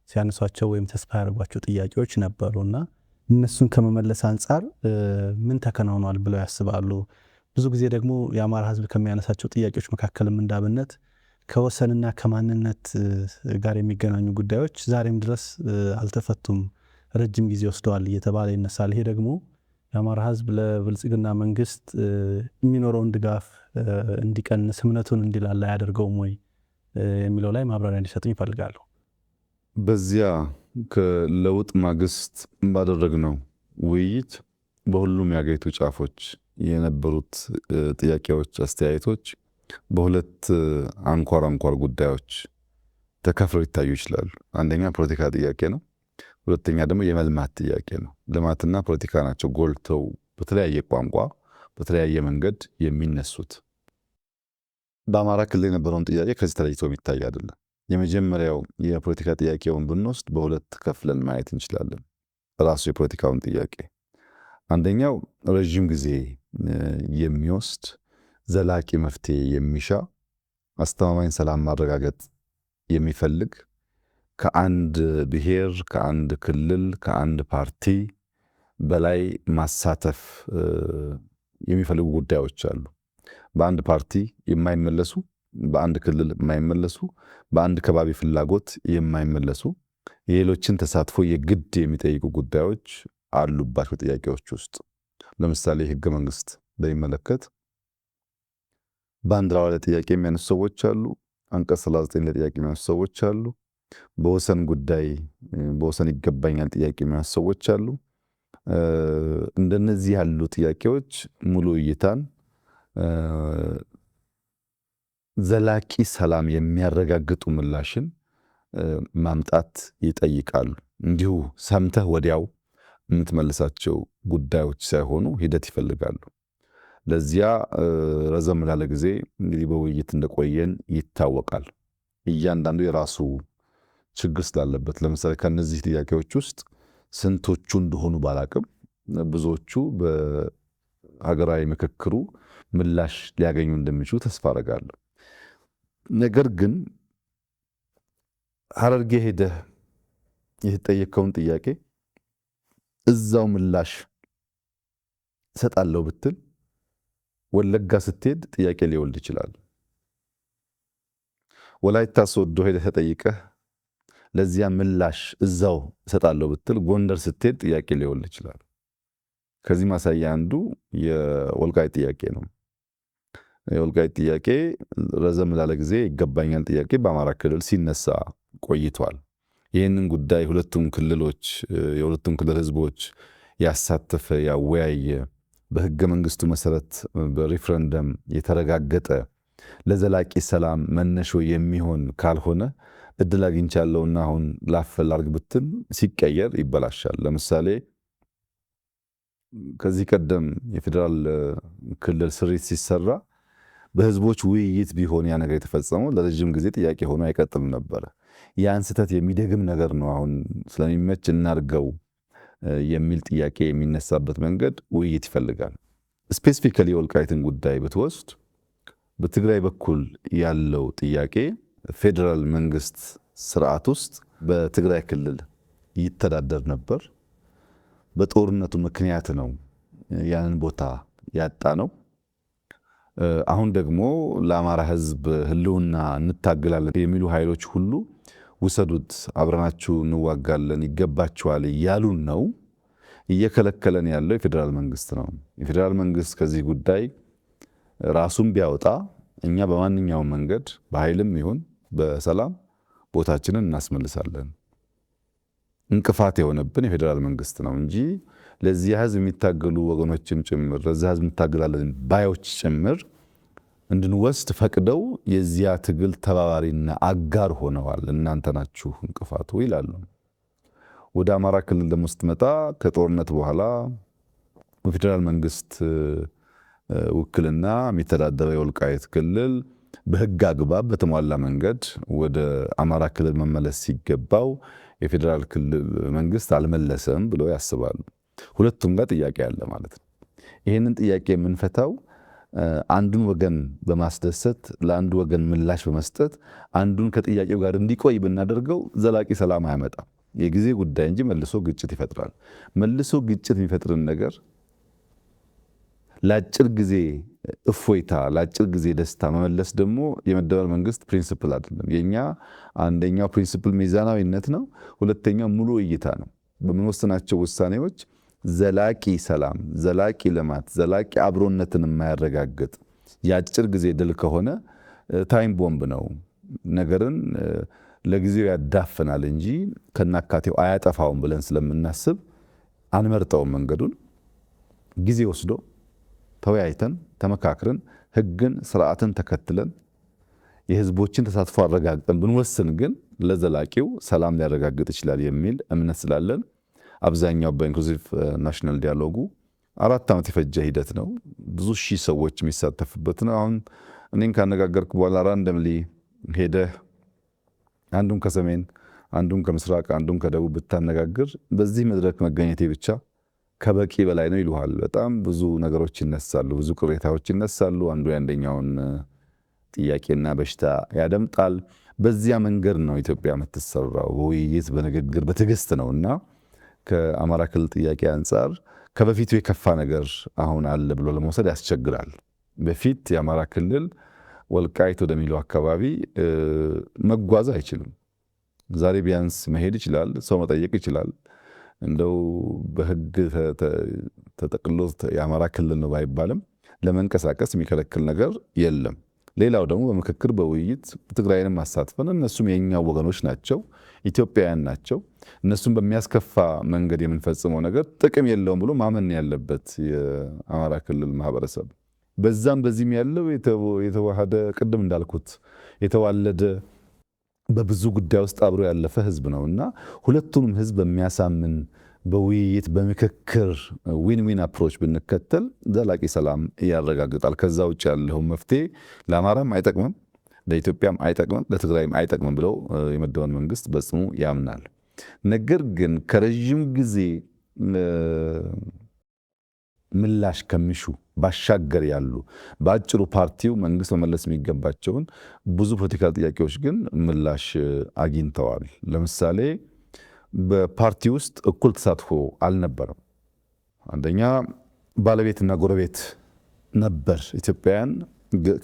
ሲያነሷቸው ወይም ተስፋ ያደርጓቸው ጥያቄዎች ነበሩና እነሱን ከመመለስ አንጻር ምን ተከናውኗል ብለው ያስባሉ? ብዙ ጊዜ ደግሞ የአማራ ህዝብ ከሚያነሳቸው ጥያቄዎች መካከልም እንዳብነት ከወሰንና ከማንነት ጋር የሚገናኙ ጉዳዮች ዛሬም ድረስ አልተፈቱም፣ ረጅም ጊዜ ወስደዋል እየተባለ ይነሳል። ይሄ ደግሞ የአማራ ህዝብ ለብልጽግና መንግስት የሚኖረውን ድጋፍ እንዲቀንስ እምነቱን እንዲላላ ያደርገውም ወይ የሚለው ላይ ማብራሪያ እንዲሰጡኝ ይፈልጋሉ። በዚያ ከለውጥ ማግስት ባደረግነው ውይይት በሁሉም የአገሪቱ ጫፎች የነበሩት ጥያቄዎች፣ አስተያየቶች በሁለት አንኳር ጉዳዮች ተከፍለው ይታዩ ይችላሉ። አንደኛ ፖለቲካ ጥያቄ ነው። ሁለተኛ ደግሞ የመልማት ጥያቄ ነው። ልማትና ፖለቲካ ናቸው ጎልተው በተለያየ ቋንቋ በተለያየ መንገድ የሚነሱት። በአማራ ክልል የነበረውን ጥያቄ ከዚህ ተለይቶ የሚታይ አይደለም። የመጀመሪያው የፖለቲካ ጥያቄውን ብንወስድ በሁለት ከፍለን ማየት እንችላለን። ራሱ የፖለቲካውን ጥያቄ አንደኛው ረዥም ጊዜ የሚወስድ ዘላቂ መፍትሄ የሚሻ አስተማማኝ ሰላም ማረጋገጥ የሚፈልግ ከአንድ ብሔር፣ ከአንድ ክልል፣ ከአንድ ፓርቲ በላይ ማሳተፍ የሚፈልጉ ጉዳዮች አሉ። በአንድ ፓርቲ የማይመለሱ፣ በአንድ ክልል የማይመለሱ፣ በአንድ ከባቢ ፍላጎት የማይመለሱ የሌሎችን ተሳትፎ የግድ የሚጠይቁ ጉዳዮች አሉባቸው ጥያቄዎች ውስጥ። ለምሳሌ ህገ መንግስት በሚመለከት ባንዲራው ላይ ጥያቄ የሚያነሱ ሰዎች አሉ። አንቀጽ 39 ላይ ጥያቄ የሚያነሱ ሰዎች አሉ። በወሰን ጉዳይ በወሰን ይገባኛል ጥያቄ የሚያነሱ ሰዎች አሉ። እንደነዚህ ያሉ ጥያቄዎች ሙሉ እይታን ዘላቂ ሰላም የሚያረጋግጡ ምላሽን ማምጣት ይጠይቃሉ። እንዲሁ ሰምተህ ወዲያው የምትመልሳቸው ጉዳዮች ሳይሆኑ ሂደት ይፈልጋሉ። ለዚያ ረዘም ላለ ጊዜ እንግዲህ በውይይት እንደቆየን ይታወቃል። እያንዳንዱ የራሱ ችግር ስላለበት ለምሳሌ ከነዚህ ጥያቄዎች ውስጥ ስንቶቹ እንደሆኑ ባላቅም ብዙዎቹ በሀገራዊ ምክክሩ ምላሽ ሊያገኙ እንደሚችሉ ተስፋ አደርጋለሁ። ነገር ግን ሐረርጌ ሄደህ የተጠየቀውን ጥያቄ እዛው ምላሽ እሰጣለሁ ብትል ወለጋ ስትሄድ ጥያቄ ሊወልድ ይችላል። ወላይታ ሶዶ ሄደህ ተጠይቀህ ለዚያ ምላሽ እዛው እሰጣለሁ ብትል ጎንደር ስትሄድ ጥያቄ ሊወልድ ይችላል። ከዚህ ማሳያ አንዱ የወልቃይት ጥያቄ ነው። የወልቃይት ጥያቄ ረዘም ላለ ጊዜ ይገባኛል ጥያቄ በአማራ ክልል ሲነሳ ቆይቷል። ይህንን ጉዳይ የሁለቱም ክልል ህዝቦች ያሳተፈ ያወያየ በህገ መንግስቱ መሰረት በሪፍረንደም የተረጋገጠ ለዘላቂ ሰላም መነሾ የሚሆን ካልሆነ እድል አግኝቻለሁና አሁን ላፈላርግ ብትል ሲቀየር ይበላሻል። ለምሳሌ ከዚህ ቀደም የፌዴራል ክልል ስሪት ሲሰራ በህዝቦች ውይይት ቢሆን ያ ነገር የተፈጸመው ለረጅም ጊዜ ጥያቄ ሆኖ አይቀጥልም ነበረ። ያን ስህተት የሚደግም ነገር ነው። አሁን ስለሚመች እናርገው የሚል ጥያቄ የሚነሳበት መንገድ ውይይት ይፈልጋል። ስፔሲፊካሊ የወልቃይትን ጉዳይ ብትወስድ በትግራይ በኩል ያለው ጥያቄ ፌዴራል መንግስት ስርዓት ውስጥ በትግራይ ክልል ይተዳደር ነበር። በጦርነቱ ምክንያት ነው ያንን ቦታ ያጣ ነው። አሁን ደግሞ ለአማራ ህዝብ ህልውና እንታገላለን የሚሉ ኃይሎች ሁሉ ውሰዱት፣ አብረናችሁ እንዋጋለን፣ ይገባችኋል እያሉን ነው። እየከለከለን ያለው የፌዴራል መንግስት ነው። የፌዴራል መንግስት ከዚህ ጉዳይ ራሱን ቢያወጣ እኛ በማንኛውም መንገድ በኃይልም ይሁን በሰላም ቦታችንን እናስመልሳለን። እንቅፋት የሆነብን የፌዴራል መንግስት ነው እንጂ ለዚያ ህዝብ የሚታገሉ ወገኖችም ጭምር ለዚያ ህዝብ እንታገላለን ባዮች ጭምር እንድንወስድ ፈቅደው የዚያ ትግል ተባባሪና አጋር ሆነዋል። እናንተ ናችሁ እንቅፋቱ ይላሉ። ወደ አማራ ክልል ደግሞ ስትመጣ ከጦርነት በኋላ በፌዴራል መንግስት ውክልና የሚተዳደረው የወልቃይት ክልል በህግ አግባብ በተሟላ መንገድ ወደ አማራ ክልል መመለስ ሲገባው የፌዴራል ክልል መንግስት አልመለሰም ብለው ያስባሉ። ሁለቱም ጋር ጥያቄ አለ ማለት ነው። ይህንን ጥያቄ የምንፈታው አንዱን ወገን በማስደሰት ለአንዱ ወገን ምላሽ በመስጠት አንዱን ከጥያቄው ጋር እንዲቆይ ብናደርገው ዘላቂ ሰላም አያመጣም። የጊዜ ጉዳይ እንጂ መልሶ ግጭት ይፈጥራል። መልሶ ግጭት የሚፈጥርን ነገር ለአጭር ጊዜ እፎይታ፣ ለአጭር ጊዜ ደስታ መመለስ ደግሞ የመደመር መንግስት ፕሪንሲፕል አይደለም። የኛ አንደኛው ፕሪንሲፕል ሚዛናዊነት ነው። ሁለተኛው ሙሉ እይታ ነው። በምንወስናቸው ውሳኔዎች ዘላቂ ሰላም፣ ዘላቂ ልማት፣ ዘላቂ አብሮነትን የማያረጋግጥ የአጭር ጊዜ ድል ከሆነ ታይም ቦምብ ነው። ነገርን ለጊዜው ያዳፍናል እንጂ ከናካቴው አያጠፋውም ብለን ስለምናስብ አንመርጠውም። መንገዱን ጊዜ ወስዶ ተወያይተን ተመካክረን ህግን ስርዓትን ተከትለን የህዝቦችን ተሳትፎ አረጋግጠን ብንወስን ግን ለዘላቂው ሰላም ሊያረጋግጥ ይችላል የሚል እምነት ስላለን አብዛኛው በኢንክሉሲቭ ናሽናል ዲያሎጉ 4 ዓመት የፈጀ ሂደት ነው። ብዙ ሺህ ሰዎች የሚሳተፉበት ነው። አሁን እኔን ካነጋገርኩ በኋላ ራንደምሊ ሄደህ አንዱን ከሰሜን አንዱን ከምስራቅ አንዱን ከደቡብ ብታነጋግር በዚህ መድረክ መገኘቴ ብቻ ከበቂ በላይ ነው ይሉሃል። በጣም ብዙ ነገሮች ይነሳሉ፣ ብዙ ቅሬታዎች ይነሳሉ። አንዱ የአንደኛውን ጥያቄና በሽታ ያደምጣል። በዚያ መንገድ ነው ኢትዮጵያ የምትሰራው፣ በውይይት በንግግር በትዕግስት ነው እና ከአማራ ክልል ጥያቄ አንጻር ከበፊቱ የከፋ ነገር አሁን አለ ብሎ ለመውሰድ ያስቸግራል። በፊት የአማራ ክልል ወልቃይት ወደሚለው አካባቢ መጓዝ አይችልም። ዛሬ ቢያንስ መሄድ ይችላል፣ ሰው መጠየቅ ይችላል። እንደው በህግ ተጠቅሎ የአማራ ክልል ነው ባይባልም ለመንቀሳቀስ የሚከለክል ነገር የለም። ሌላው ደግሞ በምክክር በውይይት ትግራይንም አሳትፈን እነሱም የኛ ወገኖች ናቸው፣ ኢትዮጵያውያን ናቸው። እነሱም በሚያስከፋ መንገድ የምንፈጽመው ነገር ጥቅም የለውም ብሎ ማመን ያለበት የአማራ ክልል ማህበረሰብ በዛም በዚህም ያለው የተዋሃደ ቅድም እንዳልኩት የተዋለደ በብዙ ጉዳይ ውስጥ አብሮ ያለፈ ህዝብ ነውና ሁለቱንም ህዝብ በሚያሳምን በውይይት በምክክር ዊን ዊን አፕሮች ብንከተል ዘላቂ ሰላም ያረጋግጣል። ከዛ ውጭ ያለው መፍትሄ ለአማራም አይጠቅምም፣ ለኢትዮጵያም አይጠቅምም፣ ለትግራይም አይጠቅምም ብለው የመደበውን መንግስት በጽኑ ያምናል። ነገር ግን ከረዥም ጊዜ ምላሽ ከሚሹ ባሻገር ያሉ በአጭሩ ፓርቲው መንግስት መመለስ የሚገባቸውን ብዙ ፖለቲካል ጥያቄዎች ግን ምላሽ አግኝተዋል። ለምሳሌ በፓርቲ ውስጥ እኩል ተሳትፎ አልነበረም። አንደኛ ባለቤትና ጎረቤት ነበር። ኢትዮጵያውያን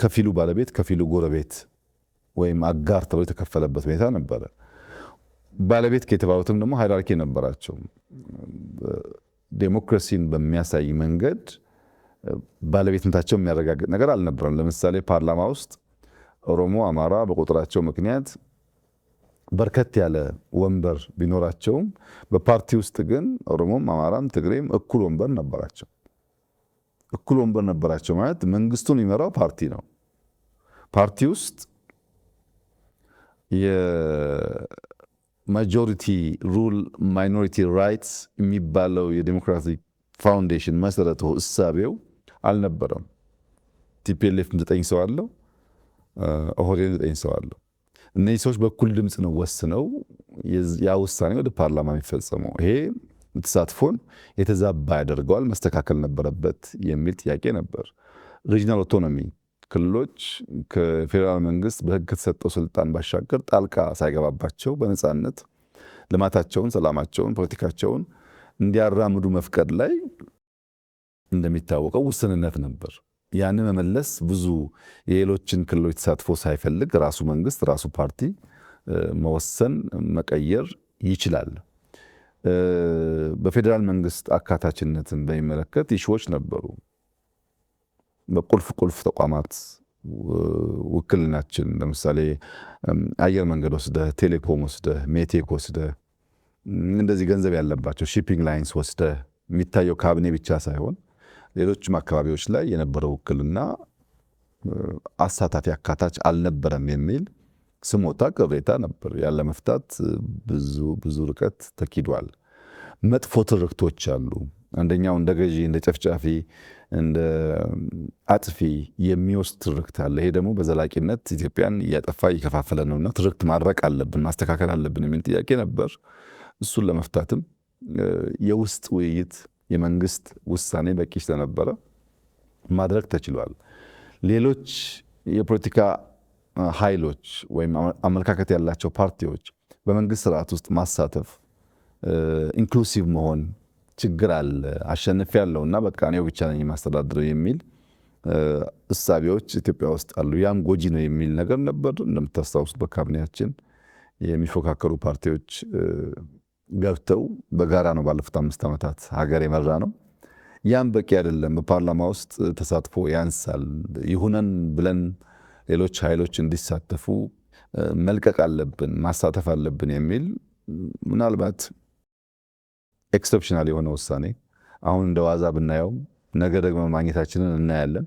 ከፊሉ ባለቤት ከፊሉ ጎረቤት ወይም አጋር ተብሎ የተከፈለበት ሁኔታ ነበረ። ባለቤት ከተባሉትም ደግሞ ሃይራርኪ ነበራቸው። ዴሞክራሲን በሚያሳይ መንገድ ባለቤትነታቸው የሚያረጋግጥ ነገር አልነበረም። ለምሳሌ ፓርላማ ውስጥ ኦሮሞ፣ አማራ በቁጥራቸው ምክንያት በርከት ያለ ወንበር ቢኖራቸውም በፓርቲ ውስጥ ግን ኦሮሞም፣ አማራም፣ ትግሬም እኩል ወንበር ነበራቸው። እኩል ወንበር ነበራቸው ማለት መንግስቱን የሚመራው ፓርቲ ነው። ፓርቲ ውስጥ የማጆሪቲ ሩል ማይኖሪቲ ራይትስ የሚባለው የዴሞክራቲክ ፋውንዴሽን መሰረቱ እሳቤው አልነበረም። ቲፒኤልኤፍ 9 ሰው አለው፣ ኦህዴድ 9 ሰው አለው። እነዚህ ሰዎች በኩል ድምፅ ነው ወስነው ያ ውሳኔ ወደ ፓርላማ የሚፈጸመው። ይሄ ተሳትፎን የተዛባ ያደርገዋል፣ መስተካከል ነበረበት የሚል ጥያቄ ነበር። ሪጂናል ኦቶኖሚ ክልሎች ከፌዴራል መንግስት በህግ ከተሰጠው ስልጣን ባሻገር ጣልቃ ሳይገባባቸው በነፃነት ልማታቸውን፣ ሰላማቸውን፣ ፖለቲካቸውን እንዲያራምዱ መፍቀድ ላይ እንደሚታወቀው ውስንነት ነበር። ያን መመለስ ብዙ የሌሎችን ክልሎች ተሳትፎ ሳይፈልግ ራሱ መንግስት ራሱ ፓርቲ መወሰን መቀየር ይችላል። በፌዴራል መንግስት አካታችነትን በሚመለከት ኢሹዎች ነበሩ። በቁልፍ ቁልፍ ተቋማት ውክልናችን ለምሳሌ አየር መንገድ ወስደህ፣ ቴሌኮም ወስደህ፣ ሜቴክ ወስደህ እንደዚህ ገንዘብ ያለባቸው ሺፒንግ ላይንስ ወስደህ የሚታየው ካቢኔ ብቻ ሳይሆን ሌሎችም አካባቢዎች ላይ የነበረው ውክልና አሳታፊ አካታች አልነበረም የሚል ስሞታ ቅሬታ ነበር። ያለ መፍታት ብዙ ርቀት ተኪዷል። መጥፎ ትርክቶች አሉ። አንደኛው እንደ ገዢ፣ እንደ ጨፍጫፊ፣ እንደ አጥፊ የሚወስድ ትርክት አለ። ይሄ ደግሞ በዘላቂነት ኢትዮጵያን እያጠፋ እየከፋፈለ ነውና ትርክት ማድረቅ አለብን፣ ማስተካከል አለብን የሚል ጥያቄ ነበር። እሱን ለመፍታትም የውስጥ ውይይት የመንግስት ውሳኔ በቂ ስለነበረ ማድረግ ተችሏል። ሌሎች የፖለቲካ ኃይሎች ወይም አመለካከት ያላቸው ፓርቲዎች በመንግስት ስርዓት ውስጥ ማሳተፍ፣ ኢንክሉሲቭ መሆን ችግር አለ፣ አሸንፍ ያለውና በቃ እኔው ብቻ ነኝ የማስተዳድረው የሚል እሳቤዎች ኢትዮጵያ ውስጥ አሉ። ያም ጎጂ ነው የሚል ነገር ነበር። እንደምታስታውሱት በካቢኔያችን የሚፎካከሩ ፓርቲዎች ገብተው በጋራ ነው ባለፉት 5 ዓመታት ሀገር የመራ ነው። ያም በቂ አይደለም። በፓርላማ ውስጥ ተሳትፎ ያንሳል። ይሁነን ብለን ሌሎች ኃይሎች እንዲሳተፉ መልቀቅ አለብን፣ ማሳተፍ አለብን የሚል ምናልባት ኤክሰፕሽናል የሆነ ውሳኔ አሁን እንደ ዋዛ ብናየው ነገ ደግሞ ማግኘታችንን እናያለን።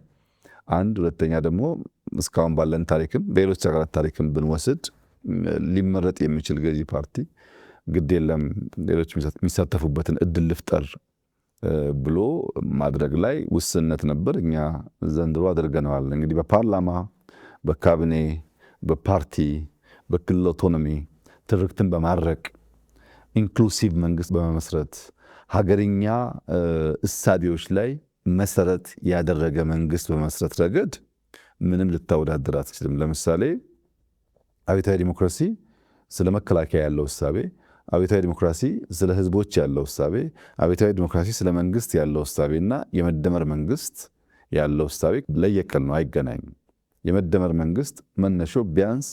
አንድ ሁለተኛ ደግሞ እስካሁን ባለን ታሪክም በሌሎች ሀገራት ታሪክም ብንወስድ ሊመረጥ የሚችል ገዢ ፓርቲ ግድ የለም ሌሎች የሚሳተፉበትን እድል ልፍጠር ብሎ ማድረግ ላይ ውስንነት ነበር። እኛ ዘንድሮ አድርገነዋል። እንግዲህ በፓርላማ፣ በካቢኔ፣ በፓርቲ፣ በክልል ኦቶኖሚ ትርክትን በማድረቅ ኢንክሉሲቭ መንግስት በመመስረት ሀገርኛ እሳቤዎች ላይ መሰረት ያደረገ መንግስት በመመስረት ረገድ ምንም ልታወዳድር አትችልም። ለምሳሌ አብዮታዊ ዲሞክራሲ ስለ መከላከያ ያለው እሳቤ፣ አብዮታዊ ዲሞክራሲ ስለ ህዝቦች ያለው እሳቤ፣ አብዮታዊ ዲሞክራሲ ስለ መንግስት ያለው እሳቤና የመደመር መንግስት ያለው እሳቤ ለየቅል ነው፣ አይገናኝም። የመደመር መንግስት መነሾ ቢያንስ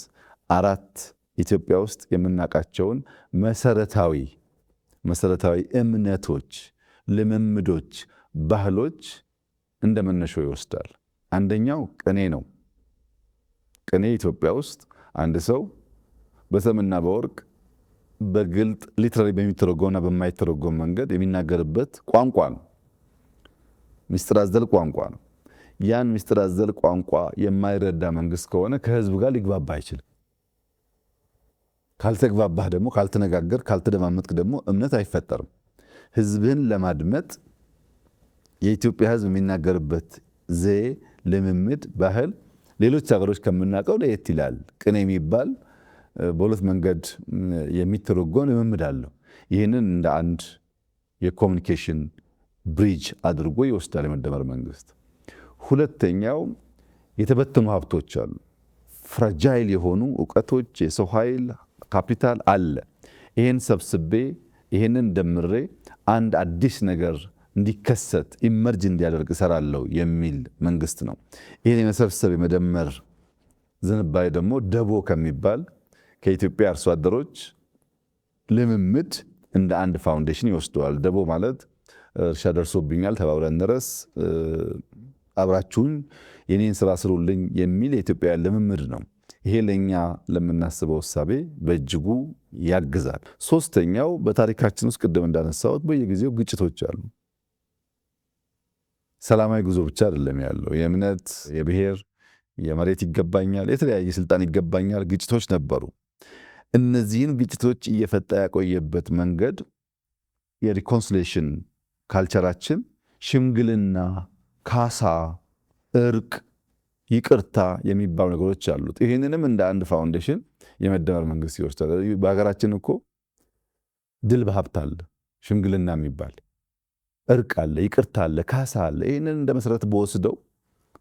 4 ኢትዮጵያ ውስጥ የምናውቃቸውን መሰረታዊ እምነቶች፣ ልምምዶች፣ ባህሎች እንደ መነሾ ይወስዳል። አንደኛው ቅኔ ነው። ቅኔ ኢትዮጵያ ውስጥ አንድ ሰው በሰምና በወርቅ በግልጥ ሊትራሊ በሚተረጎምና በማይተረጎም መንገድ የሚናገርበት ቋንቋ ነው። ምስጢር አዘል ቋንቋ ነው። ያን ምስጢር አዘል ቋንቋ የማይረዳ መንግስት ከሆነ ከህዝብ ጋር ሊግባባ አይችልም። ካልተግባባህ ደግሞ ካልተነጋገር ካልተደማመጥክ ደግሞ እምነት አይፈጠርም። ህዝብህን ለማድመጥ የኢትዮጵያ ህዝብ የሚናገርበት ዘዬ፣ ልምምድ፣ ባህል ሌሎች ሀገሮች ከምናውቀው ለየት ይላል። ቅኔ የሚባል በሁለት መንገድ የሚተረጎም ልምምድ አለው። ይህንን እንደ አንድ የኮሚኒኬሽን ብሪጅ አድርጎ ይወስዳል የመደመር መንግስት። ሁለተኛው የተበተኑ ሀብቶች አሉ። ፍራጃይል የሆኑ እውቀቶች፣ የሰው ኃይል ካፒታል አለ። ይህን ሰብስቤ ይህንን ደምሬ አንድ አዲስ ነገር እንዲከሰት ኢመርጅ እንዲያደርግ እሰራለሁ የሚል መንግስት ነው። ይህን የመሰብሰብ የመደመር ዝንባሌ ደግሞ ደቦ ከሚባል ከኢትዮጵያ አርሶ አደሮች ልምምድ እንደ አንድ ፋውንዴሽን ይወስደዋል። ደቦ ማለት እርሻ ደርሶብኛል ተባብረን እንረስ፣ አብራችሁን የኔን ስራ ስሩልኝ የሚል የኢትዮጵያ ልምምድ ነው። ይሄ ለኛ ለምናስበው እሳቤ በእጅጉ ያግዛል። ሶስተኛው በታሪካችን ውስጥ ቅድም እንዳነሳሁት በየጊዜው ግጭቶች አሉ። ሰላማዊ ጉዞ ብቻ አይደለም ያለው። የእምነት፣ የብሔር፣ የመሬት ይገባኛል፣ የተለያየ ስልጣን ይገባኛል ግጭቶች ነበሩ። እነዚህን ግጭቶች እየፈታ ያቆየበት መንገድ የሪኮንሲሌሽን ካልቸራችን ሽምግልና፣ ካሳ፣ እርቅ፣ ይቅርታ የሚባሉ ነገሮች አሉት። ይህንንም እንደ አንድ ፋውንዴሽን የመደመር መንግስት ይወስዳል። በሀገራችን እኮ ድል በሀብት አለ፣ ሽምግልና የሚባል እርቅ አለ፣ ይቅርታ አለ፣ ካሳ አለ። ይህንን እንደ መሰረት በወስደው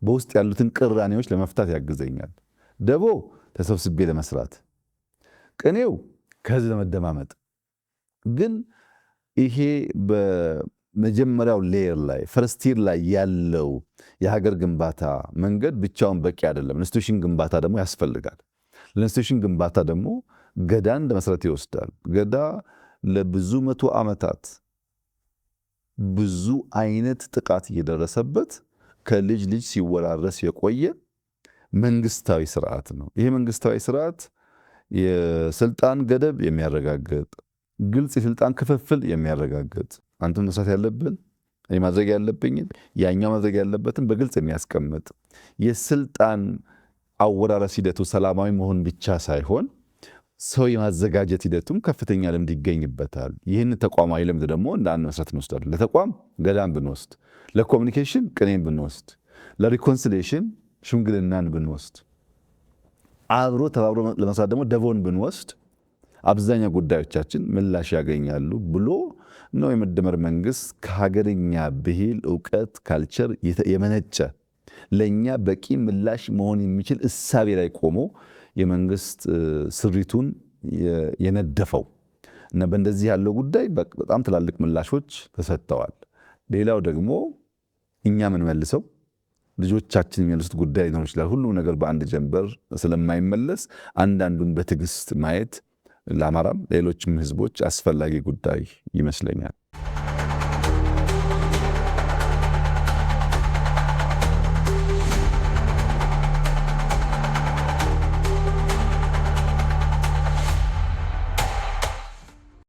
በውስጥ ያሉትን ቅራኔዎች ለመፍታት ያግዘኛል። ደቦ ተሰብስቤ ለመስራት፣ ቅኔው ከህዝብ ለመደማመጥ። ግን ይሄ በመጀመሪያው ሌየር ላይ ፈርስቲር ላይ ያለው የሀገር ግንባታ መንገድ ብቻውን በቂ አይደለም። ኢንስቲትዩሽን ግንባታ ደግሞ ያስፈልጋል። ለኢንስቲትዩሽን ግንባታ ደግሞ ገዳን እንደ መሰረት ይወስዳል። ገዳ ለብዙ መቶ ዓመታት ብዙ አይነት ጥቃት እየደረሰበት ከልጅ ልጅ ሲወራረስ የቆየ መንግስታዊ ስርዓት ነው። ይሄ መንግስታዊ ስርዓት የስልጣን ገደብ የሚያረጋግጥ፣ ግልጽ የስልጣን ክፍፍል የሚያረጋግጥ፣ አንተም መስራት ያለብን እኔ ማድረግ ያለብኝን ያኛው ማድረግ ያለበትን በግልጽ የሚያስቀምጥ፣ የስልጣን አወራረስ ሂደቱ ሰላማዊ መሆን ብቻ ሳይሆን ሰው የማዘጋጀት ሂደቱም ከፍተኛ ልምድ ይገኝበታል። ይህን ተቋማዊ ልምድ ደግሞ እንደ አንድ መሰረት እንወስዳለን። ለተቋም ገዳን ብንወስድ፣ ለኮሚኒኬሽን ቅኔን ብንወስድ፣ ለሪኮንሲሌሽን ሽምግልናን ብንወስድ፣ አብሮ ተባብሮ ለመስራት ደግሞ ደቦን ብንወስድ አብዛኛው ጉዳዮቻችን ምላሽ ያገኛሉ ብሎ ነው የመደመር መንግስት ከሀገርኛ ብሂል፣ እውቀት፣ ካልቸር የመነጨ ለእኛ በቂ ምላሽ መሆን የሚችል እሳቤ ላይ ቆሞ የመንግስት ስሪቱን የነደፈው እና በእንደዚህ ያለው ጉዳይ በጣም ትላልቅ ምላሾች ተሰጥተዋል። ሌላው ደግሞ እኛ የምንመልሰው ልጆቻችን የሚመልሱት ጉዳይ ሊኖር ይችላል። ሁሉም ነገር በአንድ ጀንበር ስለማይመለስ አንዳንዱን በትዕግስት ማየት ለአማራም ሌሎችም ህዝቦች አስፈላጊ ጉዳይ ይመስለኛል።